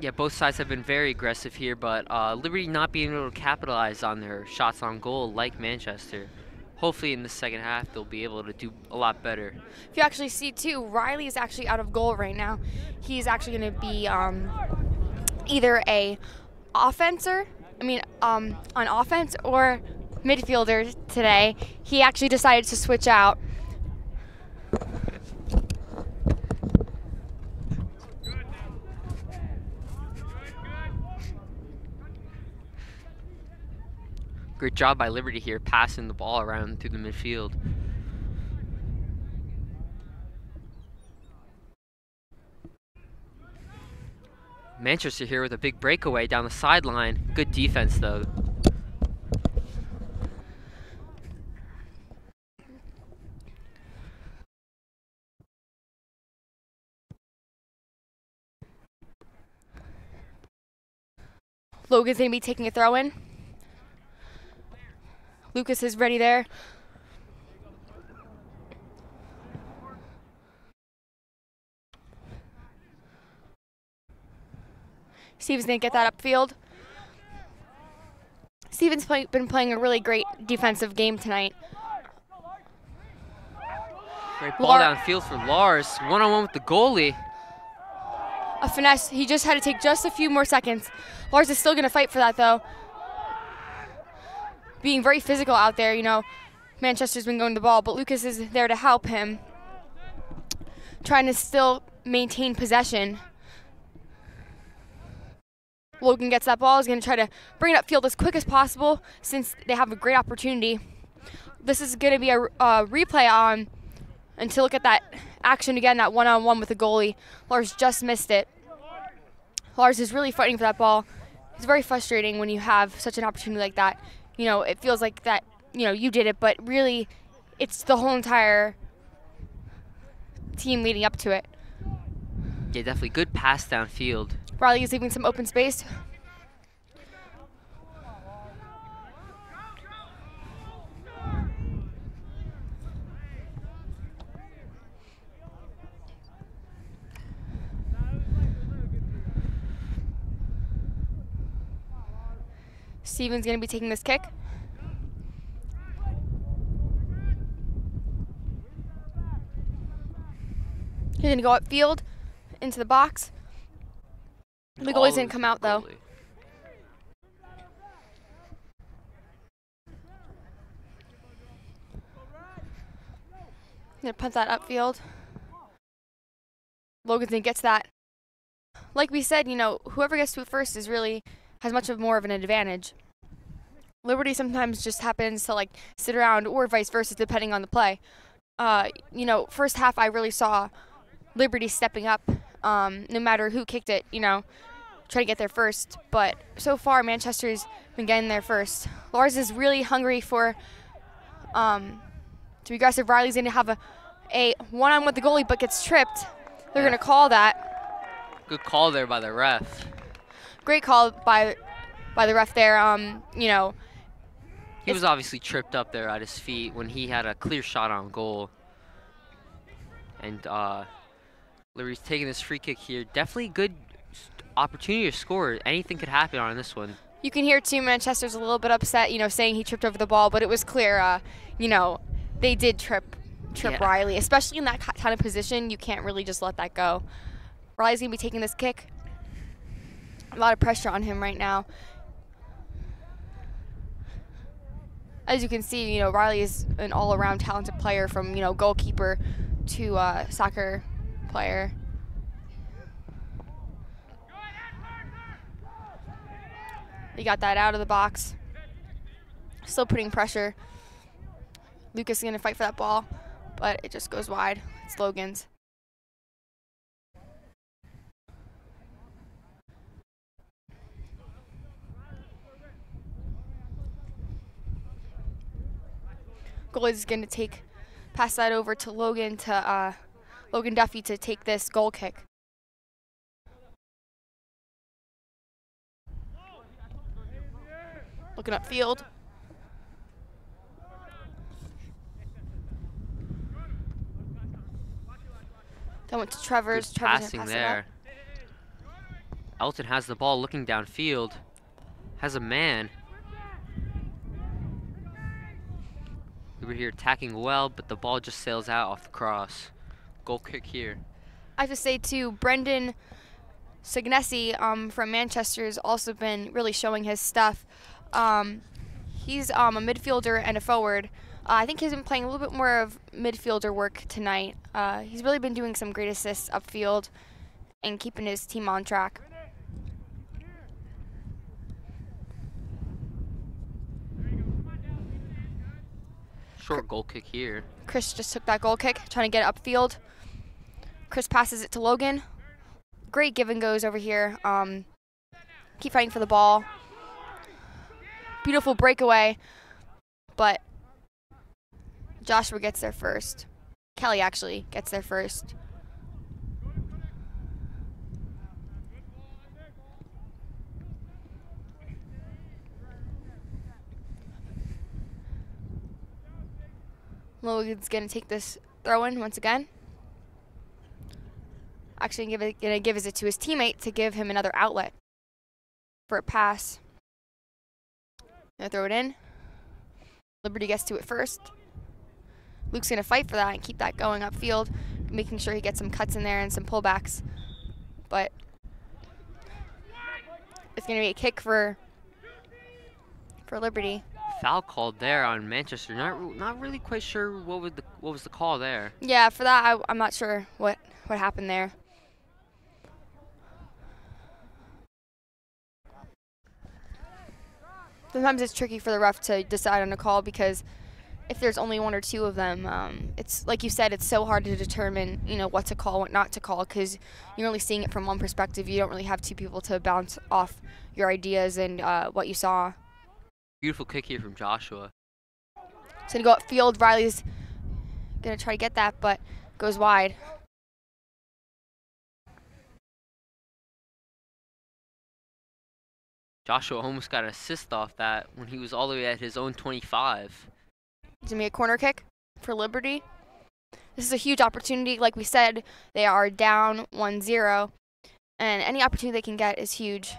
Yeah, both sides have been very aggressive here, but Liberty not being able to capitalize on their shots on goal like Manchester. Hopefully in the second half they'll be able to do a lot better. If you actually see too, Riley is actually out of goal right now. He's actually going to be either a offenser, on offense, or midfielder today. He actually decided to switch out. Great job by Liberty here, passing the ball around through the midfield. Manchester here with a big breakaway down the sideline. Good defense though. Logan's going to be taking a throw in. Lucas is ready there. Steven's going to get that upfield. Steven's been playing a really great defensive game tonight. Great ball downfield for Lars. One-on-one with the goalie. A finesse. He just had to take just a few more seconds. Lars is still going to fight for that, though. Being very physical out there, you know. Manchester's been going the ball, but Lucas is there to help him. Trying to still maintain possession. Logan gets that ball. He's going to try to bring it upfield as quick as possible since they have a great opportunity. This is going to be a replay on, and to look at that action again, that one-on-one with the goalie. Lars just missed it. Lars is really fighting for that ball. It's very frustrating when you have such an opportunity like that. You know, it feels like that, you know, you did it, but really it's the whole entire team leading up to it. Yeah, definitely good pass downfield. Riley is leaving some open space. Steven's going to be taking this kick. He's going to go upfield into the box. The goalie's going to come out, though. Going to punt that upfield. Logan's going to get to that. Like we said, you know, whoever gets to it first is really has much more of an advantage. Liberty sometimes just happens to like sit around, or vice versa, depending on the play. You know, first half I really saw Liberty stepping up, no matter who kicked it, you know, try to get there first. But so far, Manchester's been getting there first. Lars is really hungry for to be aggressive. Riley's going to have a one-on-one with the goalie, but gets tripped. They're going to call that. Good call there by the ref. Great call by the ref there. You know, he was obviously tripped up there at his feet when he had a clear shot on goal. And Liberty's taking this free kick here. Definitely good opportunity to score. Anything could happen on this one. You can hear too, Manchester's a little bit upset, saying he tripped over the ball, but it was clear, they did trip Yeah. Riley, especially in that kind of position. You can't really just let that go. Riley's gonna be taking this kick. A lot of pressure on him right now. As you can see, Riley is an all-around talented player from, goalkeeper to soccer player. He got that out of the box. Still putting pressure. Lucas is going to fight for that ball, but it just goes wide. It's Logan's. Goalie is going to pass that over to Logan Logan Duffy to take this goal kick. Looking upfield. Then went to Trevor's. Good Trevor's passing gonna pass there. Elton has the ball looking downfield. Has a man. We were here attacking well, but the ball just sails out off the cross. Goal kick here. I have to say too, Brendan Signesi from Manchester has also been really showing his stuff. He's a midfielder and a forward. I think he's been playing a little bit more of midfielder work tonight. He's really been doing some great assists upfield and keeping his team on track. Short goal kick here. Chris just took that goal kick, trying to get it upfield. Chris passes it to Logan. Great give and goes over here. Keep fighting for the ball. Beautiful breakaway, but Joshua gets there first. Kelly actually gets there first. Logan's gonna take this throw in once again. Actually gonna give it to his teammate to give him another outlet for a pass. Gonna throw it in. Liberty gets to it first. Luke's gonna fight for that and keep that going upfield, making sure he gets some cuts in there and some pullbacks. But it's gonna be a kick for Liberty. Foul called there on Manchester. Not really quite sure what was the call there. Yeah, for that I'm not sure what happened there. Sometimes it's tricky for the ref to decide on a call because if there's only one or two of them, it's like you said, it's so hard to determine, what to call, what not to call, because you're only seeing it from one perspective. You don't really have two people to bounce off your ideas and what you saw. Beautiful kick here from Joshua. It's gonna go upfield. Riley's gonna try to get that, but goes wide. Joshua almost got an assist off that when he was all the way at his own 25. It's gonna be a corner kick for Liberty. This is a huge opportunity. Like we said, they are down 1-0, and any opportunity they can get is huge.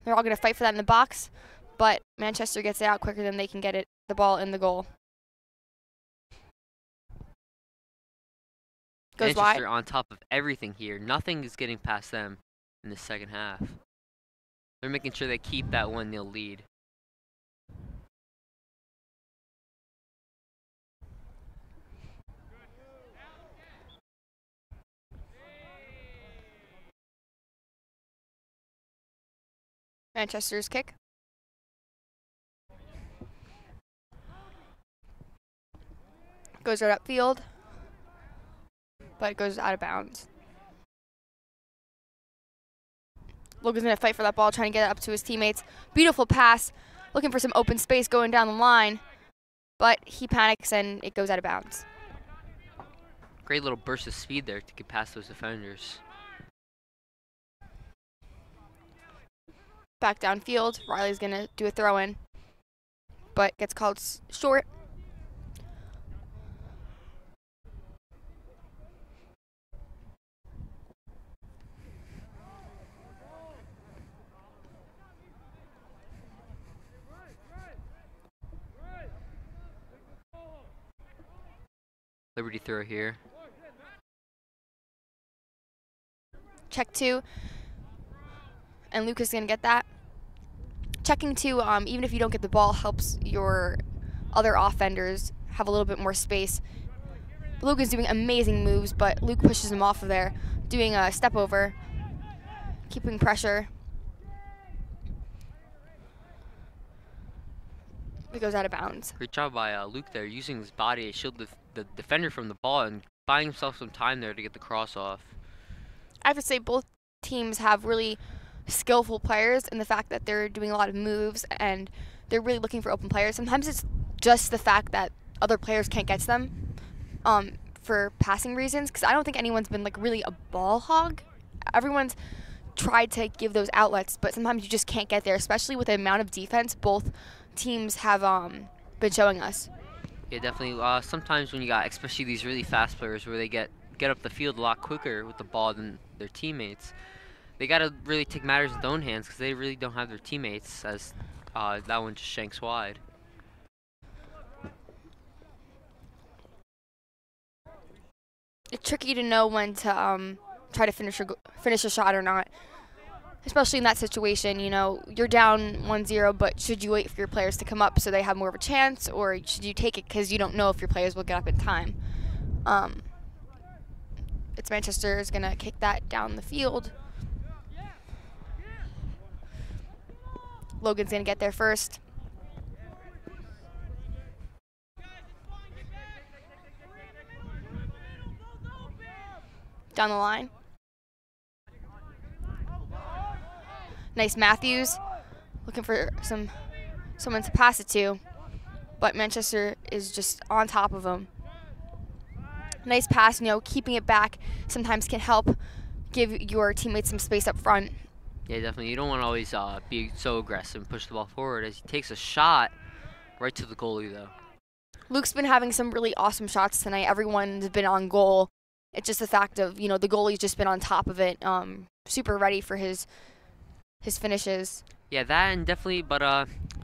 They're all gonna fight for that in the box, but Manchester gets it out quicker than they can get the ball in the goal. Goes Manchester wide. on top of everything here. Nothing is getting past them in the second half. They're making sure they keep that 1-0 lead. Manchester's kick. Goes right upfield, but it goes out of bounds. Logan's gonna fight for that ball, trying to get it up to his teammates. Beautiful pass, looking for some open space going down the line, but he panics and it goes out of bounds. Great little burst of speed there to get past those defenders. Back downfield, Riley's gonna do a throw in, but gets called short. Liberty throw here. Check 2. And Luke is going to get that. Checking 2, even if you don't get the ball, helps your other offenders have a little bit more space. Luke is doing amazing moves, but Luke pushes him off of there, doing a step over, keeping pressure. It goes out of bounds. Great job by Luke there, using his body to shield the defender from the ball and buying himself some time there to get the cross off. I have to say both teams have really skillful players in the fact that they're doing a lot of moves and they're really looking for open players. Sometimes it's just the fact that other players can't get to them for passing reasons, because I don't think anyone's been like really a ball hog. Everyone's tried to give those outlets, but sometimes you just can't get there, especially with the amount of defense both teams have been showing us. Yeah, definitely. Sometimes when you got, especially these really fast players where they get up the field a lot quicker with the ball than their teammates, they got to really take matters in their own hands because they really don't have their teammates, as that one just shanks wide. It's tricky to know when to try to finish a shot or not, especially in that situation. You know, you're down 1-0, but should you wait for your players to come up so they have more of a chance, or should you take it because you don't know if your players will get up in time? It's Manchester is going to kick that down the field. Logan's going to get there first. Down the line. Nice Matthews. Looking for someone to pass it to. But Manchester is just on top of him. Nice pass, you know, keeping it back sometimes can help give your teammates some space up front. Yeah, definitely. You don't want to always be so aggressive and push the ball forward, as he takes a shot right to the goalie, though. Luke's been having some really awesome shots tonight. Everyone's been on goal. It's just the fact of, you know, the goalie's just been on top of it, super ready for his finishes. Yeah, that and definitely, but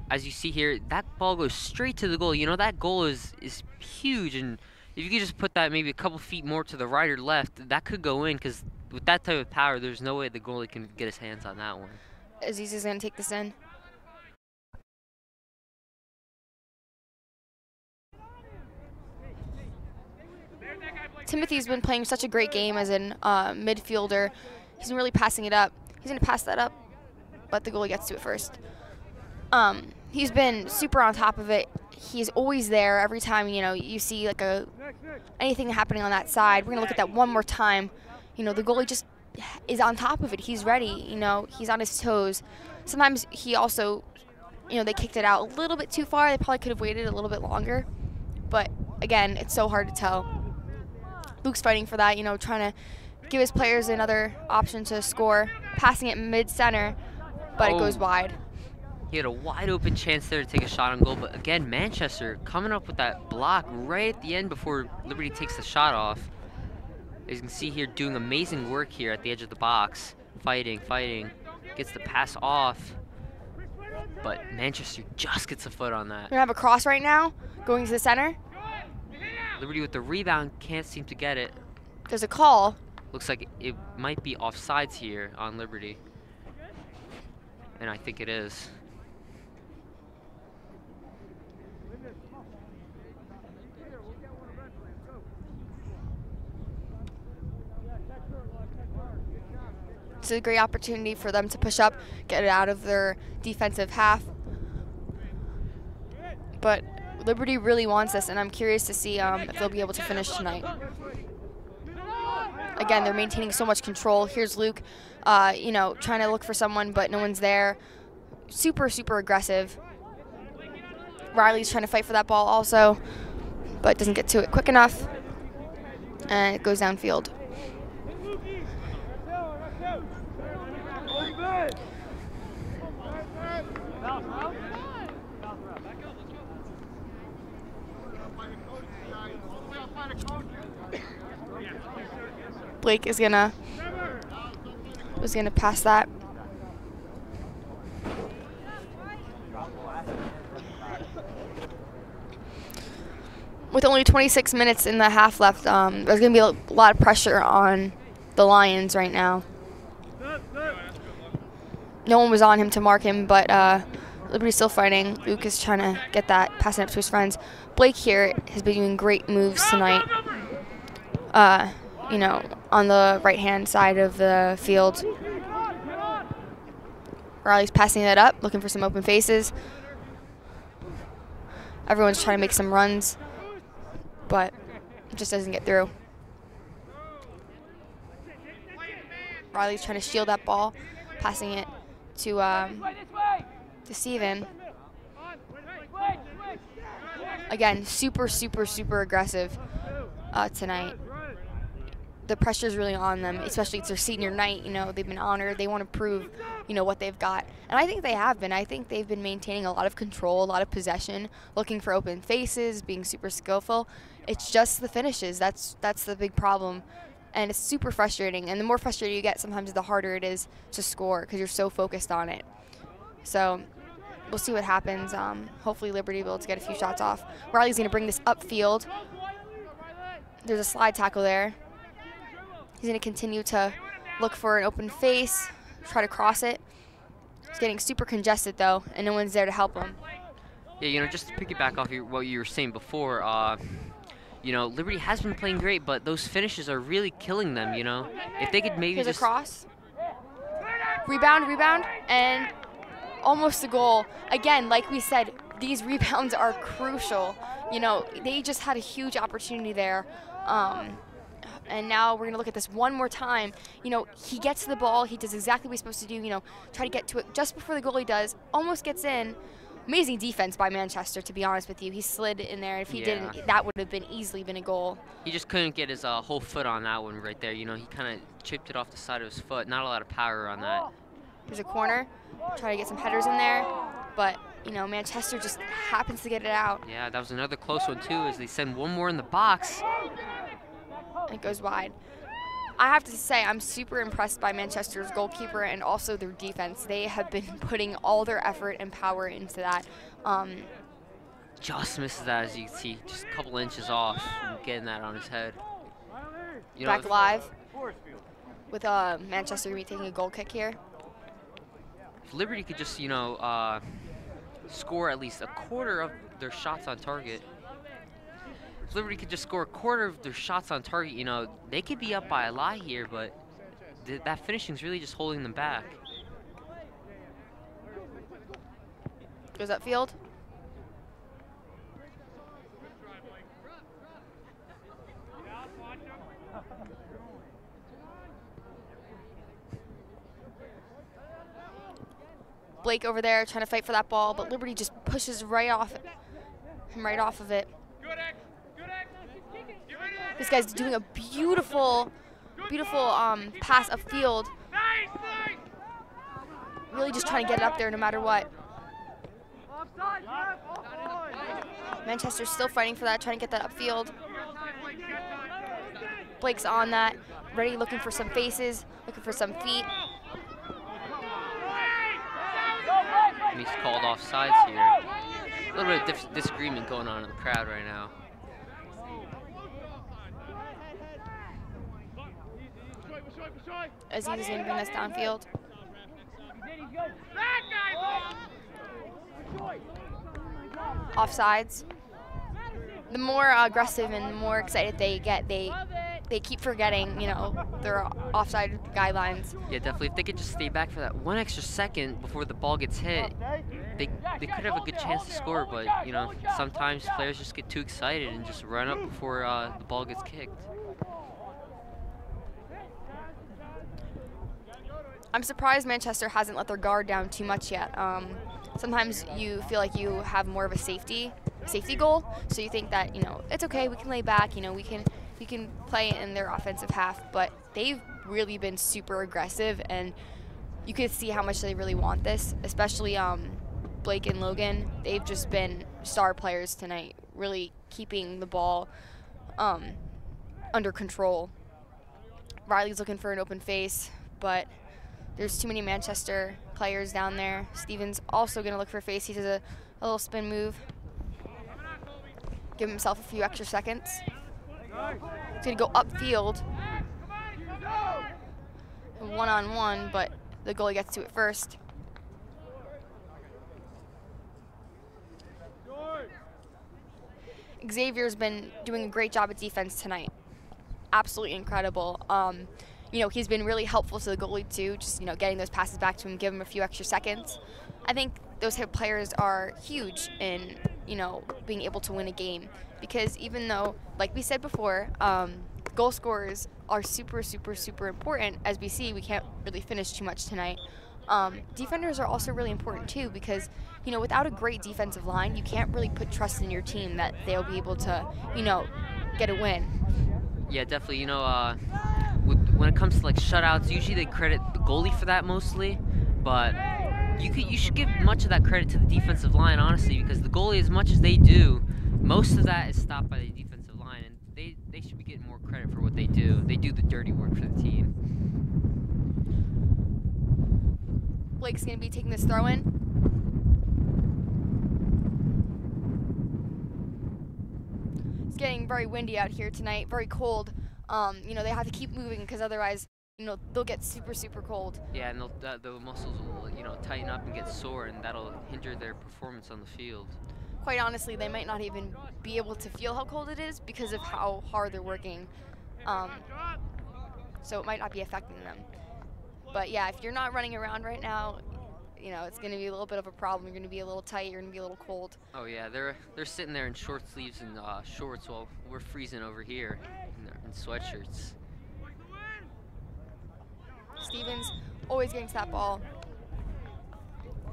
as you see here, that ball goes straight to the goal. You know, that goal is huge, and if you could just put that maybe a couple feet more to the right or left, that could go in, because with that type of power, there's no way the goalie can get his hands on that one. Aziz is going to take this in. Timothy's been playing such a great game as an midfielder. He's been really passing it up. He's going to pass that up, but the goalie gets to it first. He's been super on top of it. He's always there every time, you know, you see like anything happening on that side. We're going to look at that one more time. You know, the goalie just is on top of it. He's ready, you know, he's on his toes. Sometimes he also, you know, they kicked it out a little bit too far. They probably could have waited a little bit longer. But again, it's so hard to tell. Luke's fighting for that, you know, trying to give his players another option to score, passing it mid-center, but it goes wide. He had a wide open chance there to take a shot on goal, but again, Manchester coming up with that block right at the end before Liberty takes the shot off. As you can see here, doing amazing work here at the edge of the box. Fighting, gets the pass off, but Manchester just gets a foot on that. We're gonna have a cross right now, going to the center. Liberty with the rebound, can't seem to get it. There's a call. Looks like it might be offsides here on Liberty. And I think it is. It's a great opportunity for them to push up, get it out of their defensive half. But Liberty really wants this, and I'm curious to see if they'll be able to finish tonight. Again, they're maintaining so much control. Here's Luke, you know, trying to look for someone, but no one's there. Super, super aggressive. Riley's trying to fight for that ball also, but doesn't get to it quick enough, and it goes downfield. Blake is gonna pass that. with only 26 minutes in the half left, there's going to be a lot of pressure on the Lions right now. No one was on him to mark him, but Liberty's still fighting. Luke is trying to get that, passing up to his friends. Blake here has been doing great moves tonight, you know, on the right-hand side of the field. Riley's passing that up, looking for some open faces. Everyone's trying to make some runs, but it just doesn't get through. Riley's trying to shield that ball, passing it to Steven. Again, super aggressive tonight. The pressure is really on them, especially it's their senior night. You know, they've been honored. They want to prove, you know, what they've got. And I think they have been. I think they've been maintaining a lot of control, a lot of possession, looking for open faces, being super skillful. It's just the finishes. That's the big problem. And it's super frustrating. And the more frustrated you get, sometimes the harder it is to score because you're so focused on it. So we'll see what happens. Hopefully Liberty will be able to get a few shots off. Riley's going to bring this upfield. There's a slide tackle there. He's going to continue to look for an open face, try to cross it. It's getting super congested, though, and no one's there to help him. Yeah, you know, just to piggyback off what you were saying before, you know, Liberty has been playing great, but those finishes are really killing them, you know. If they could maybe Here's just... a cross. Rebound, and almost a goal. Again, like we said, these rebounds are crucial. You know, they just had a huge opportunity there. And now we're going to look at this one more time. You know, he gets to the ball. He does exactly what he's supposed to do, you know, try to get to it just before the goalie does. Almost gets in. Amazing defense by Manchester, to be honest with you. He slid in there. If he didn't, that would have been easily been a goal. He just couldn't get his whole foot on that one right there. You know, he kind of chipped it off the side of his foot. Not a lot of power on that. There's a corner. Try to get some headers in there. But, you know, Manchester just happens to get it out. Yeah, that was another close one, too, as they send one more in the box. It goes wide. I have to say, I'm super impressed by Manchester's goalkeeper and also their defense. They have been putting all their effort and power into that. Just misses that, as you can see, just a couple inches off from getting that on his head. You know, back live with Manchester going to be taking a goal kick here. If Liberty could just, you know, score at least a quarter of their shots on target. If Liberty could just score a quarter of their shots on target, you know, they could be up by a lot here, but that finishing is really just holding them back. Goes upfield. Blake over there trying to fight for that ball, but Liberty just pushes right off of it. This guy's doing a beautiful pass upfield. Really just trying to get it up there no matter what. Manchester's still fighting for that, trying to get that upfield. Blake's on that, ready, looking for some faces, looking for some feet. He's called off sides here. A little bit of disagreement going on in the crowd right now. Aziz is going to bring this downfield. Offsides. The more aggressive and the more excited they get, they keep forgetting, you know, their offside guidelines. Yeah, definitely. If they could just stay back for that one extra second before the ball gets hit, they could have a good chance to score. But, you know, sometimes players just get too excited and just run up before the ball gets kicked. I'm surprised Manchester hasn't let their guard down too much yet. Sometimes you feel like you have more of a safety goal, so you think that, you know, it's okay, we can lay back, you know, we can play in their offensive half, but they've really been super aggressive, and you could see how much they really want this, especially Blake and Logan. They've just been star players tonight, really keeping the ball under control. Riley's looking for an open face, but there's too many Manchester players down there. Steven's also going to look for a face. He does a little spin move. give himself a few extra seconds. He's going to go upfield. One-on-one, but the goalie gets to it first. Xavier's been doing a great job at defense tonight. Absolutely incredible. You know, he's been really helpful to the goalie too, just, you know, getting those passes back to him, give him a few extra seconds. I think those type of players are huge in, you know, being able to win a game, because even though, like we said before, goal scorers are super, super, super important. As we see, we can't really finish too much tonight. Defenders are also really important too, because, you know, without a great defensive line, you can't really put trust in your team that they'll be able to, you know, get a win. Yeah, definitely. You know, when it comes to like shutouts, usually they credit the goalie for that mostly, but you should give much of that credit to the defensive line, honestly, because the goalie, as much as they do, most of that is stopped by the defensive line, and they should be getting more credit for what they do. They do the dirty work for the team. Blake's going to be taking this throw in. It's getting very windy out here tonight, very cold. You know, they have to keep moving because otherwise, you know, they'll get super, super cold. Yeah, and the muscles will, you know, tighten up and get sore, and that'll hinder their performance on the field. Quite honestly, they might not even be able to feel how cold it is because of how hard they're working. So it might not be affecting them. But yeah, if you're not running around right now, you know, it's going to be a little bit of a problem. You're going to be a little tight. You're going to be a little cold. Oh yeah, they're sitting there in short sleeves and shorts while we're freezing over here in sweatshirts. Stevens always getting to that ball.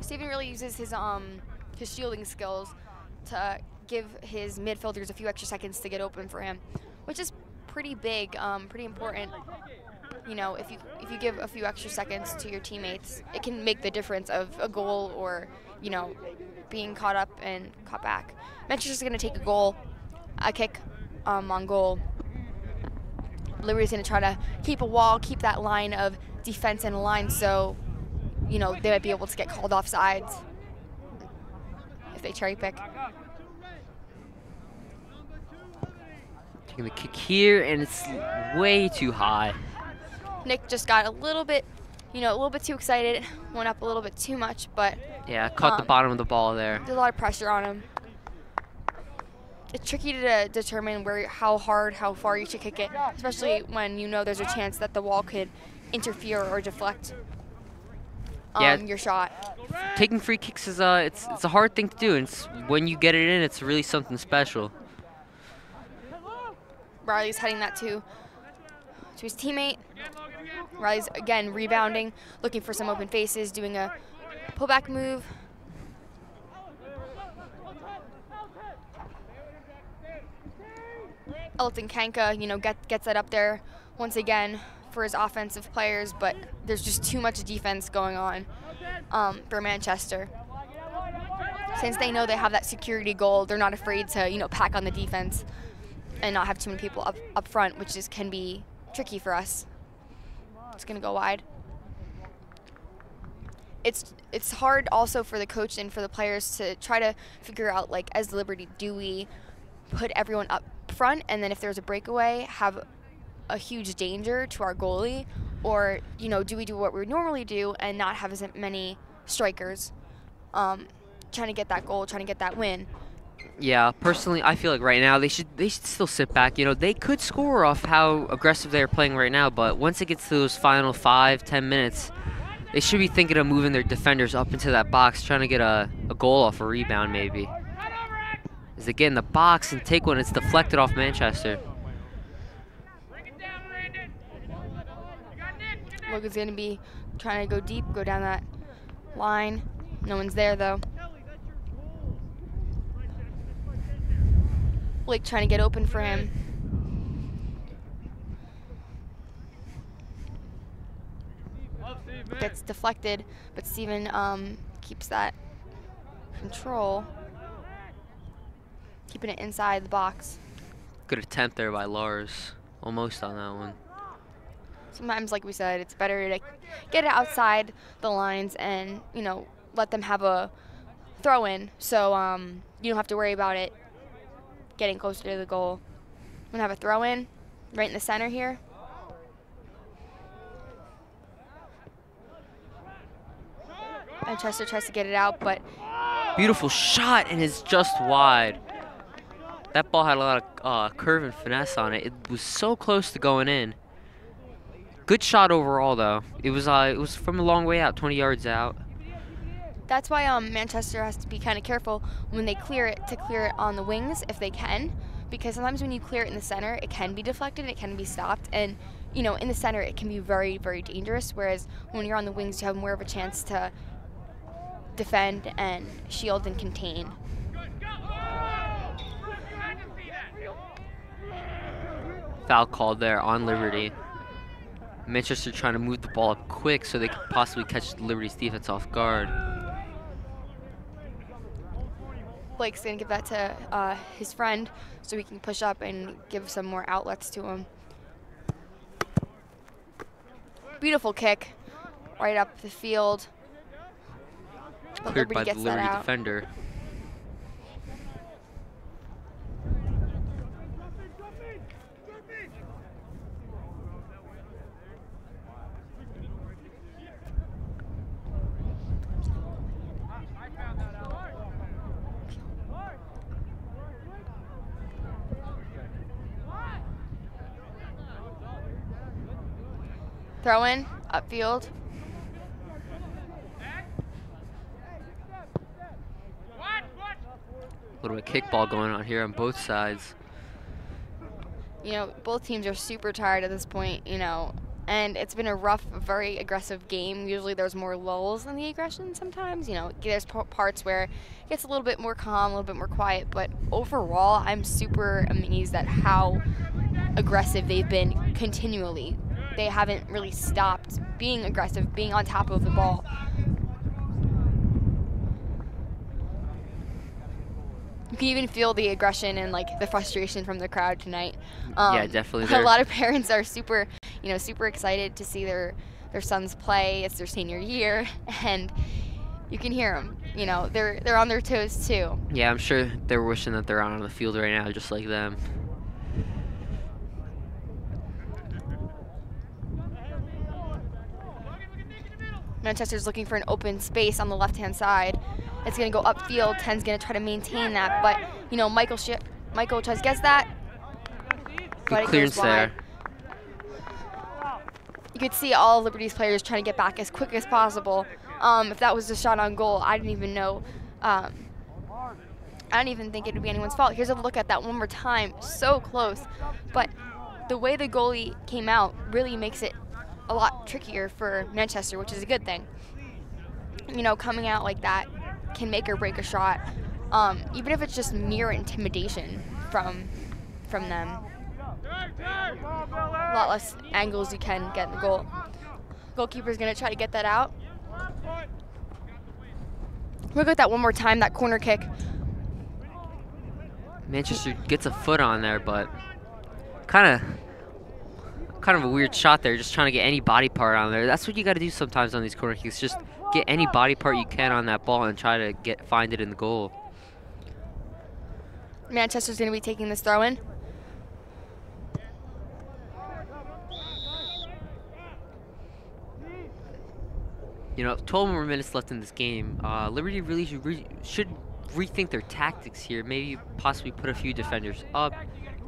Steven really uses his shielding skills to give his midfielders a few extra seconds to get open for him, which is pretty big, pretty important. You know, if you give a few extra seconds to your teammates, it can make the difference of a goal or, you know, being caught up and caught back. Manchester's going to take a kick on goal. Liberty's going to try to keep a wall, keep that line of defense in line, so, you know, they might be able to get called off sides if they cherry pick. Taking the kick here, and it's way too high. Nick just got a little bit, you know, a little bit too excited, went up a little bit too much, but yeah, caught the bottom of the ball there. There's a lot of pressure on him. It's tricky to determine how far you should kick it, especially when you know there's a chance that the wall could interfere or deflect your shot. Taking free kicks is it's a hard thing to do, and when you get it in, it's really something special. Riley's heading that to his teammate. Riley's again rebounding, looking for some open faces, doing a pullback move. Elton Kanka, you know, gets that up there once again for his offensive players, but there's just too much defense going on for Manchester. Since they know they have that security goal, they're not afraid to, you know, pack on the defense and not have too many people up front, which can be tricky for us. It's gonna go wide. It's hard also for the coach and for the players to try to figure out, like, as Liberty, do we put everyone up front and then if there's a breakaway have a huge danger to our goalie, or, you know, do we do what we normally do and not have as many strikers trying to get that goal, trying to get that win? Yeah, personally, I feel like right now they should still sit back. You know, they could score off how aggressive they're playing right now, but once it gets to those final 5-10 minutes, they should be thinking of moving their defenders up into that box, trying to get a goal off a rebound maybe. As they get in the box and take one, it's deflected off Manchester. Logan's going to be trying to go deep, go down that line. No one's there, though. Blake trying to get open for him. Gets deflected, but Steven keeps that control, keeping it inside the box. Good attempt there by Lars, almost on that one. Sometimes, like we said, it's better to get it outside the lines and, you know, let them have a throw in, so you don't have to worry about it getting closer to the goal. We're going to have a throw in right in the center here. Manchester tries to get it out, but Beautiful shot, and it's just wide. That ball had a lot of curve and finesse on it. It was so close to going in. Good shot overall, though. It was from a long way out, 20 yards out. that's why Manchester has to be kind of careful when they clear it, to clear it on the wings if they can, because sometimes when you clear it in the center, it can be deflected, it can be stopped, and you know, in the center it can be very, very dangerous, whereas when you're on the wings you have more of a chance to defend and shield and contain. Foul called there on Liberty. Manchester trying to move the ball up quick so they could possibly catch Liberty's defense off guard. Blake's gonna give that to his friend so he can push up and give some more outlets to him. Beautiful kick right up the field. But Cleared Liberty by the gets that Liberty out. defender. Throw in, upfield. A little bit of kickball going on here on both sides. You know, both teams are super tired at this point, you know, and it's been a rough, very aggressive game. Usually there's more lulls in the aggression sometimes, you know, there's parts where it gets a little bit more calm, a little bit more quiet, but overall I'm super amazed at how aggressive they've been continually. They haven't really stopped being aggressive, being on top of the ball. You can even feel the aggression and like the frustration from the crowd tonight. Yeah, definitely. A lot of parents are super, you know, super excited to see their sons play. It's their senior year, and you can hear them. You know, they're on their toes too. Yeah, I'm sure they're wishing that they're out on the field right now, just like them. Manchester's looking for an open space on the left-hand side. It's going to go upfield. 10's going to try to maintain that, but you know, Michael tries gets that. Good clearance there. You could see all Liberty's players trying to get back as quick as possible. If that was a shot on goal, I didn't even know. I don't even think it would be anyone's fault. Here's a look at that one more time. So close, but the way the goalie came out really makes it a lot trickier for Manchester, which is a good thing. You know, coming out like that can make or break a shot, even if it's just mere intimidation from them. A lot less angles you can get in the goal. Goalkeeper's gonna try to get that out. Look at that one more time, that corner kick. Manchester gets a foot on there, but kind of a weird shot there, just trying to get any body part on there. That's what you got to do sometimes on these corner kicks. Just get any body part you can on that ball and try to find it in the goal. Manchester's going to be taking this throw in. You know, 12 more minutes left in this game. Liberty really should rethink their tactics here. Maybe possibly put a few defenders up,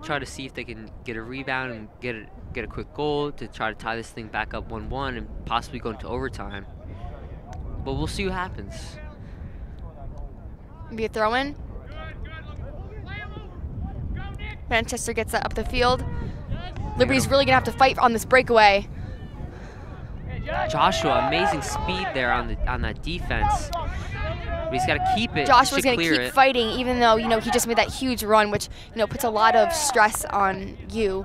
try to see if they can get a rebound and get a quick goal to try to tie this thing back up 1-1 and possibly go into overtime. But we'll see what happens. Be a throw in. Manchester gets that up the field. Liberty's really going to have to fight on this breakaway. Joshua, amazing speed there on that defense. But he's got to keep it. Joshua's going to keep fighting, even though, you know, he just made that huge run, which, you know, puts a lot of stress on you.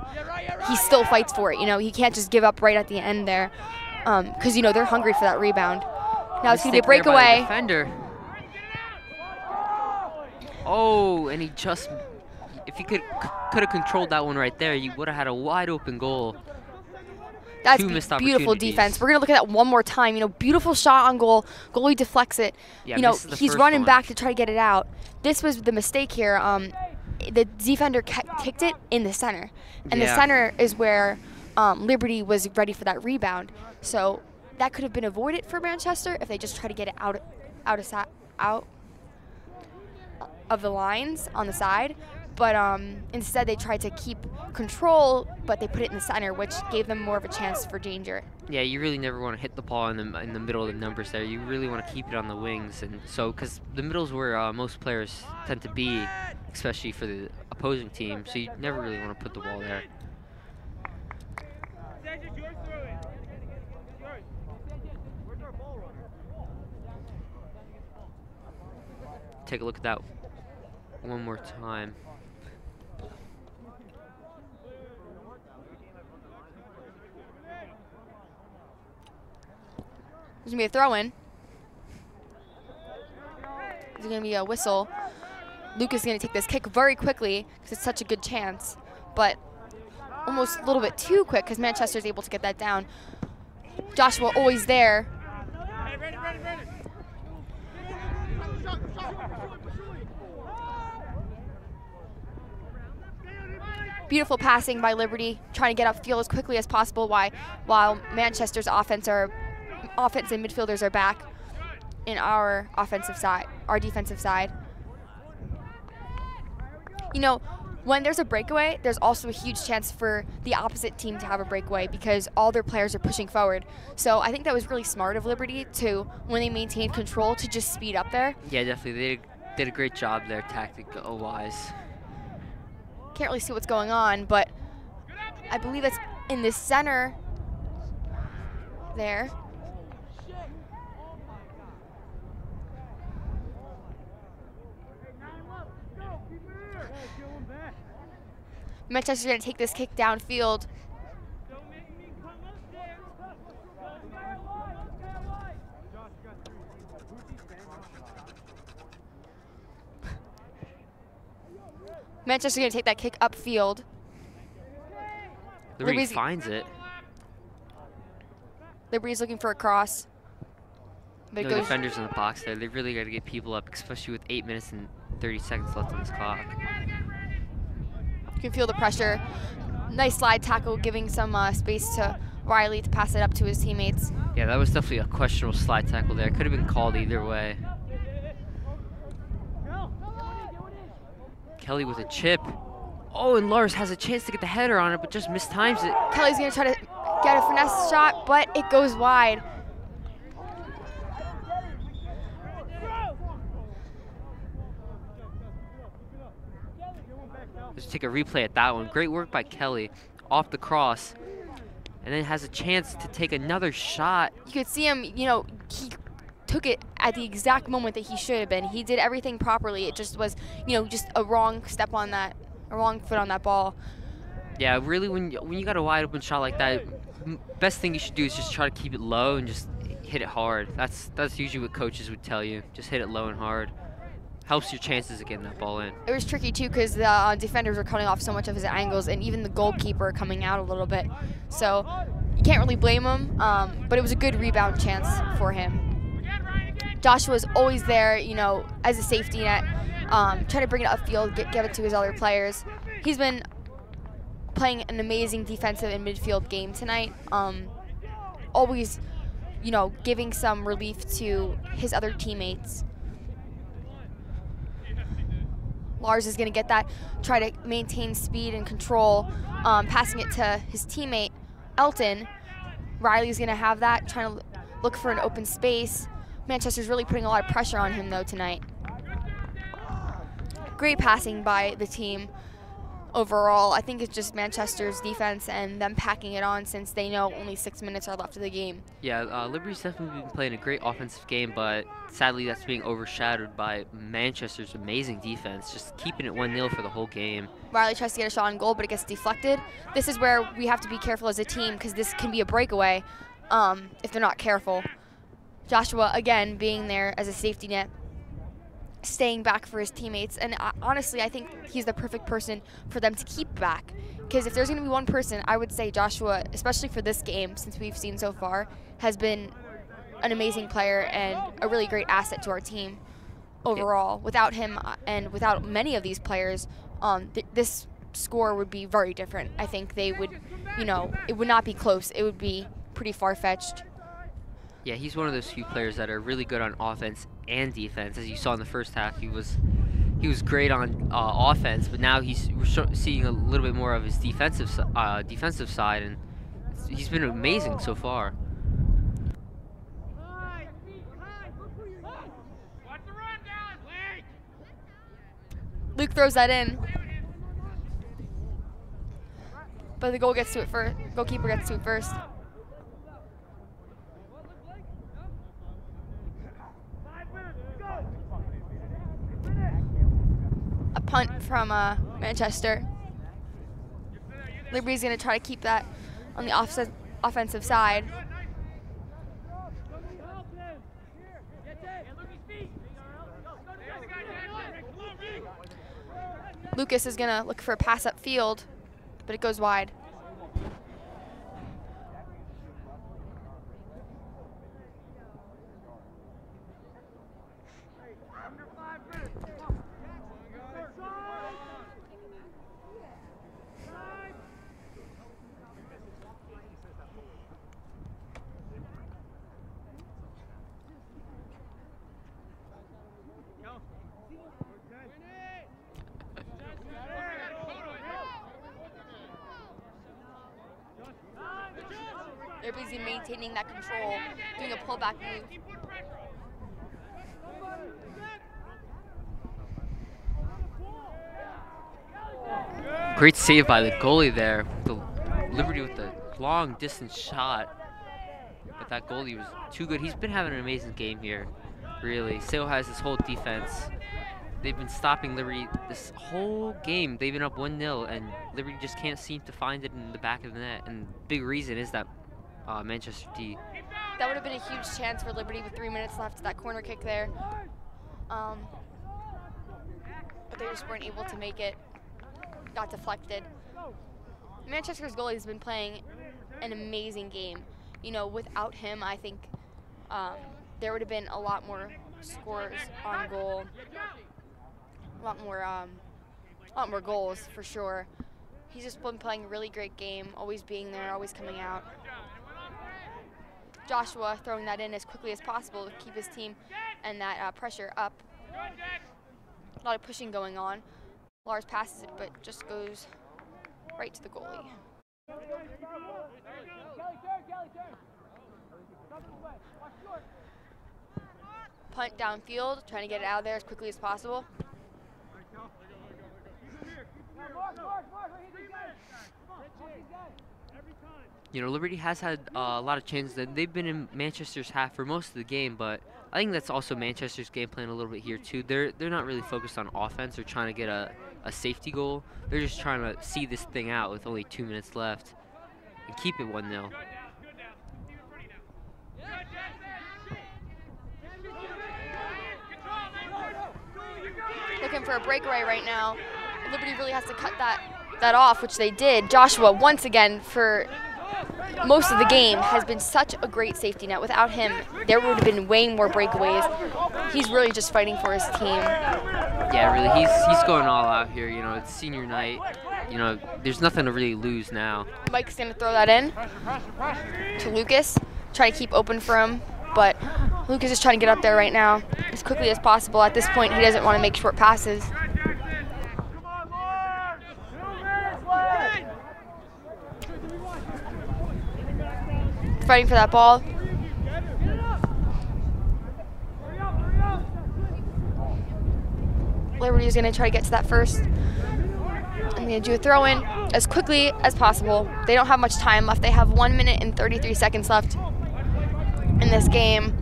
He still fights for it. You know, he can't just give up right at the end there, because, you know, they're hungry for that rebound. Now it's going to be a breakaway. Defender. Oh, and he just, if he could have controlled that one right there, you would have had a wide open goal. That's beautiful defense. We're going to look at that one more time. You know, beautiful shot on goal. Goalie deflects it. Yeah, you know, he's running back to try to get it out. This was the mistake here. the defender kicked it in the center, and the Yeah. center is where Liberty was ready for that rebound. So that could have been avoided for Manchester if they just try to get it out of the lines on the side. But instead they tried to keep control, but they put it in the center, which gave them more of a chance for danger. Yeah, you really never want to hit the ball in the middle of the numbers there. You really want to keep it on the wings, and so because the middle's where most players tend to be, especially for the opposing team. So you never really want to put the ball there. Take a look at that one more time. There's going to be a throw-in. There's going to be a whistle. Lucas is going to take this kick very quickly because it's such a good chance, but almost a little bit too quick because Manchester is able to get that down. Joshua always there. Beautiful passing by Liberty, trying to get upfield as quickly as possible while Manchester's offense and midfielders are back in our offensive side, our defensive side. You know, when there's a breakaway, there's also a huge chance for the opposite team to have a breakaway because all their players are pushing forward. So I think that was really smart of Liberty to, when they maintained control, to just speed up there. Yeah, definitely. They did a great job there, tactical-wise. Can't really see what's going on, but I believe it's in the center there. Manchester's going to take this kick downfield. Manchester's going to take that kick upfield. Liberty finds it. Liberty's looking for a cross. But No it goes. defenders in the box there. They really got to get people up, especially with 8 minutes and 30 seconds left on this clock. You can feel the pressure. Nice slide tackle, giving some space to Riley to pass it up to his teammates. Yeah, that was definitely a questionable slide tackle there. Could have been called either way. Kelly with a chip. Oh, and Lars has a chance to get the header on it, but just mistimes it. Kelly's going to try to get a finesse shot, but it goes wide. Let's take a replay at that one. Great work by Kelly off the cross. And then has a chance to take another shot. You could see him, you know, he took it at the exact moment that he should have been. He did everything properly. It just was, you know, just a wrong step on that, a wrong foot on that ball. Yeah, really, when you got a wide open shot like that, best thing you should do is just try to keep it low and just hit it hard. That's usually what coaches would tell you. Just hit it low and hard. Helps your chances of getting that ball in. It was tricky too because the defenders were cutting off so much of his angles, and even the goalkeeper coming out a little bit. So you can't really blame him, but it was a good rebound chance for him. Joshua's always there, you know, as a safety net, trying to bring it upfield, give it to his other players. He's been playing an amazing defensive and midfield game tonight. Always, you know, giving some relief to his other teammates. Lars is going to get that, try to maintain speed and control, passing it to his teammate, Elton. Riley's going to have that, trying to look for an open space. Manchester's really putting a lot of pressure on him, though, tonight. Great passing by the team overall. I think it's just Manchester's defense and them packing it on since they know only 6 minutes are left of the game. Yeah, Liberty's definitely been playing a great offensive game, but sadly that's being overshadowed by Manchester's amazing defense, just keeping it 1-0 for the whole game. Riley tries to get a shot on goal, but it gets deflected. This is where we have to be careful as a team because this can be a breakaway if they're not careful. Joshua, again, being there as a safety net, staying back for his teammates, and honestly, I think he's the perfect person for them to keep back. Because if there's going to be one person, I would say Joshua, especially for this game, since we've seen so far, has been an amazing player and a really great asset to our team overall. Without him and without many of these players, this score would be very different. I think they would, it would not be close. It would be pretty far-fetched. Yeah, he's one of those few players that are really good on offense and defense. As you saw in the first half, he was great on offense, but now we're seeing a little bit more of his defensive side, and he's been amazing so far. Luke throws that in, but the goalkeeper gets to it first. A punt from Manchester. Liberty's going to try to keep that on the offensive side. Lucas is going to look for a pass upfield, but it goes wide. They're busy maintaining that control, doing a pullback move. Great save by the goalie there. The Liberty with the long distance shot. But that goalie was too good. He's been having an amazing game here, really. Sale has this whole defense. They've been stopping Liberty this whole game. They've been up 1-0, and Liberty just can't seem to find it in the back of the net. And big reason is that Manchester D. That would have been a huge chance for Liberty with 3 minutes left. That corner kick there. But they just weren't able to make it. Got deflected. Manchester's goalie has been playing an amazing game. Without him, I think there would have been a lot more scores on goal. A lot more goals for sure. He's just been playing a really great game, always being there, always coming out. Joshua throwing that in as quickly as possible to keep his team and that pressure up. A lot of pushing going on. Lars passes it, but just goes right to the goalie. Punt downfield, trying to get it out of there as quickly as possible. Liberty has had a lot of chances. They've been in Manchester's half for most of the game, but I think that's also Manchester's game plan a little bit here too. They're not really focused on offense or trying to get a safety goal. They're just trying to see this thing out with only 2 minutes left and keep it 1-0. Looking for a breakaway right now. Liberty really has to cut that off, which they did. Joshua, once again, for most of the game, has been such a great safety net. Without him, there would have been way more breakaways. He's really just fighting for his team. Yeah, really, he's going all out here. It's senior night. There's nothing to really lose now. Mike's going to throw that in to Lucas, try to keep open for him, but Lucas is trying to get up there right now as quickly as possible. At this point, he doesn't want to make short passes. Fighting for that ball. Liberty is going to try to get to that first. I'm going to do a throw in as quickly as possible. They don't have much time left. They have 1 minute and 33 seconds left in this game.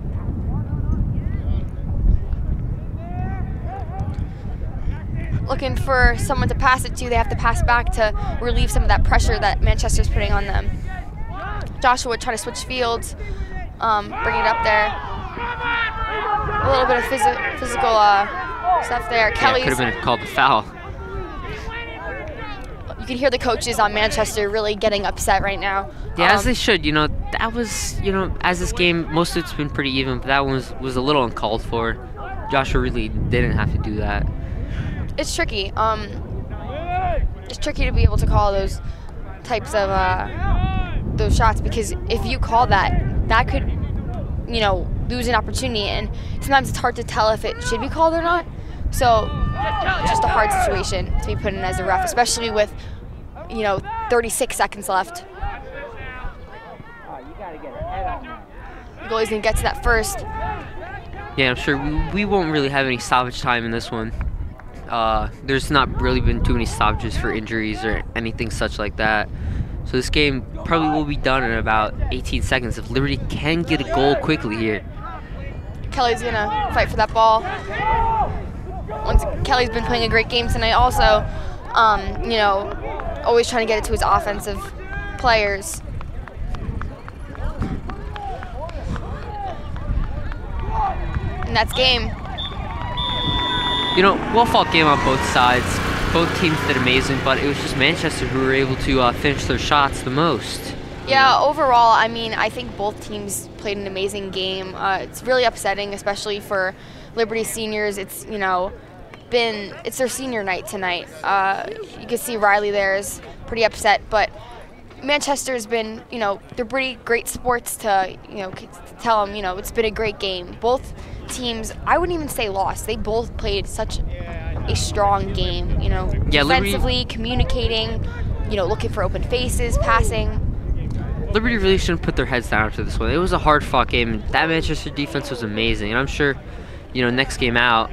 Looking for someone to pass it to. They have to pass back to relieve some of that pressure that Manchester's putting on them. Joshua would try to switch fields, bring it up there. A little bit of physical stuff there. Kelly's could have been called a foul. You can hear the coaches on Manchester really getting upset right now. Yeah, as they should. That was, as this game, most of it's been pretty even, but that one was a little uncalled for. Joshua really didn't have to do that. It's tricky. it's tricky to be able to call those types of those shots, because if you call that, that could, you know, lose an opportunity, and sometimes it's hard to tell if it should be called or not. So it's just a hard situation to be put in as a ref, especially with, you know, 36 seconds left. The goalie's gonna get to that first. Yeah, I'm sure we won't really have any stoppage time in this one. There's not really been too many stoppages for injuries or anything such like that. So this game probably will be done in about 18 seconds if Liberty can get a goal quickly here. Kelly's gonna fight for that ball. Kelly's been playing a great game tonight also. You know, always trying to get it to his offensive players. And that's game. You know, well-fought game on both sides. Both teams did amazing, but it was just Manchester who were able to finish their shots the most. Yeah, overall, I mean, I think both teams played an amazing game. It's really upsetting, especially for Liberty seniors. It's, you know, it's their senior night tonight. You can see Riley there is pretty upset, but Manchester's been, you know, they're pretty great sports to, you know, to tell them, you know, it's been a great game. Both teams, I wouldn't even say lost. They both played such a strong game, you know, yeah, defensively, communicating, you know, looking for open faces, passing. Liberty really shouldn't put their heads down after this one. It was a hard-fought game. That Manchester defense was amazing, and I'm sure, you know, next game out,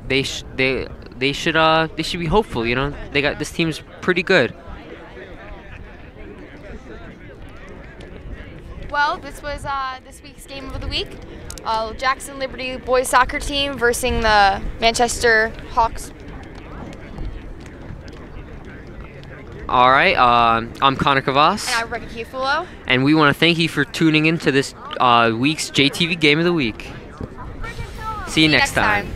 they should be hopeful. You know, this team's pretty good. Well, this was this week's game of the week. Jackson Liberty boys soccer team versus the Manchester Hawks. All right, I'm Connor Kavas. And I'm Rebecca Kifulo. And we want to thank you for tuning in to this week's JTV Game of the Week. See you next time.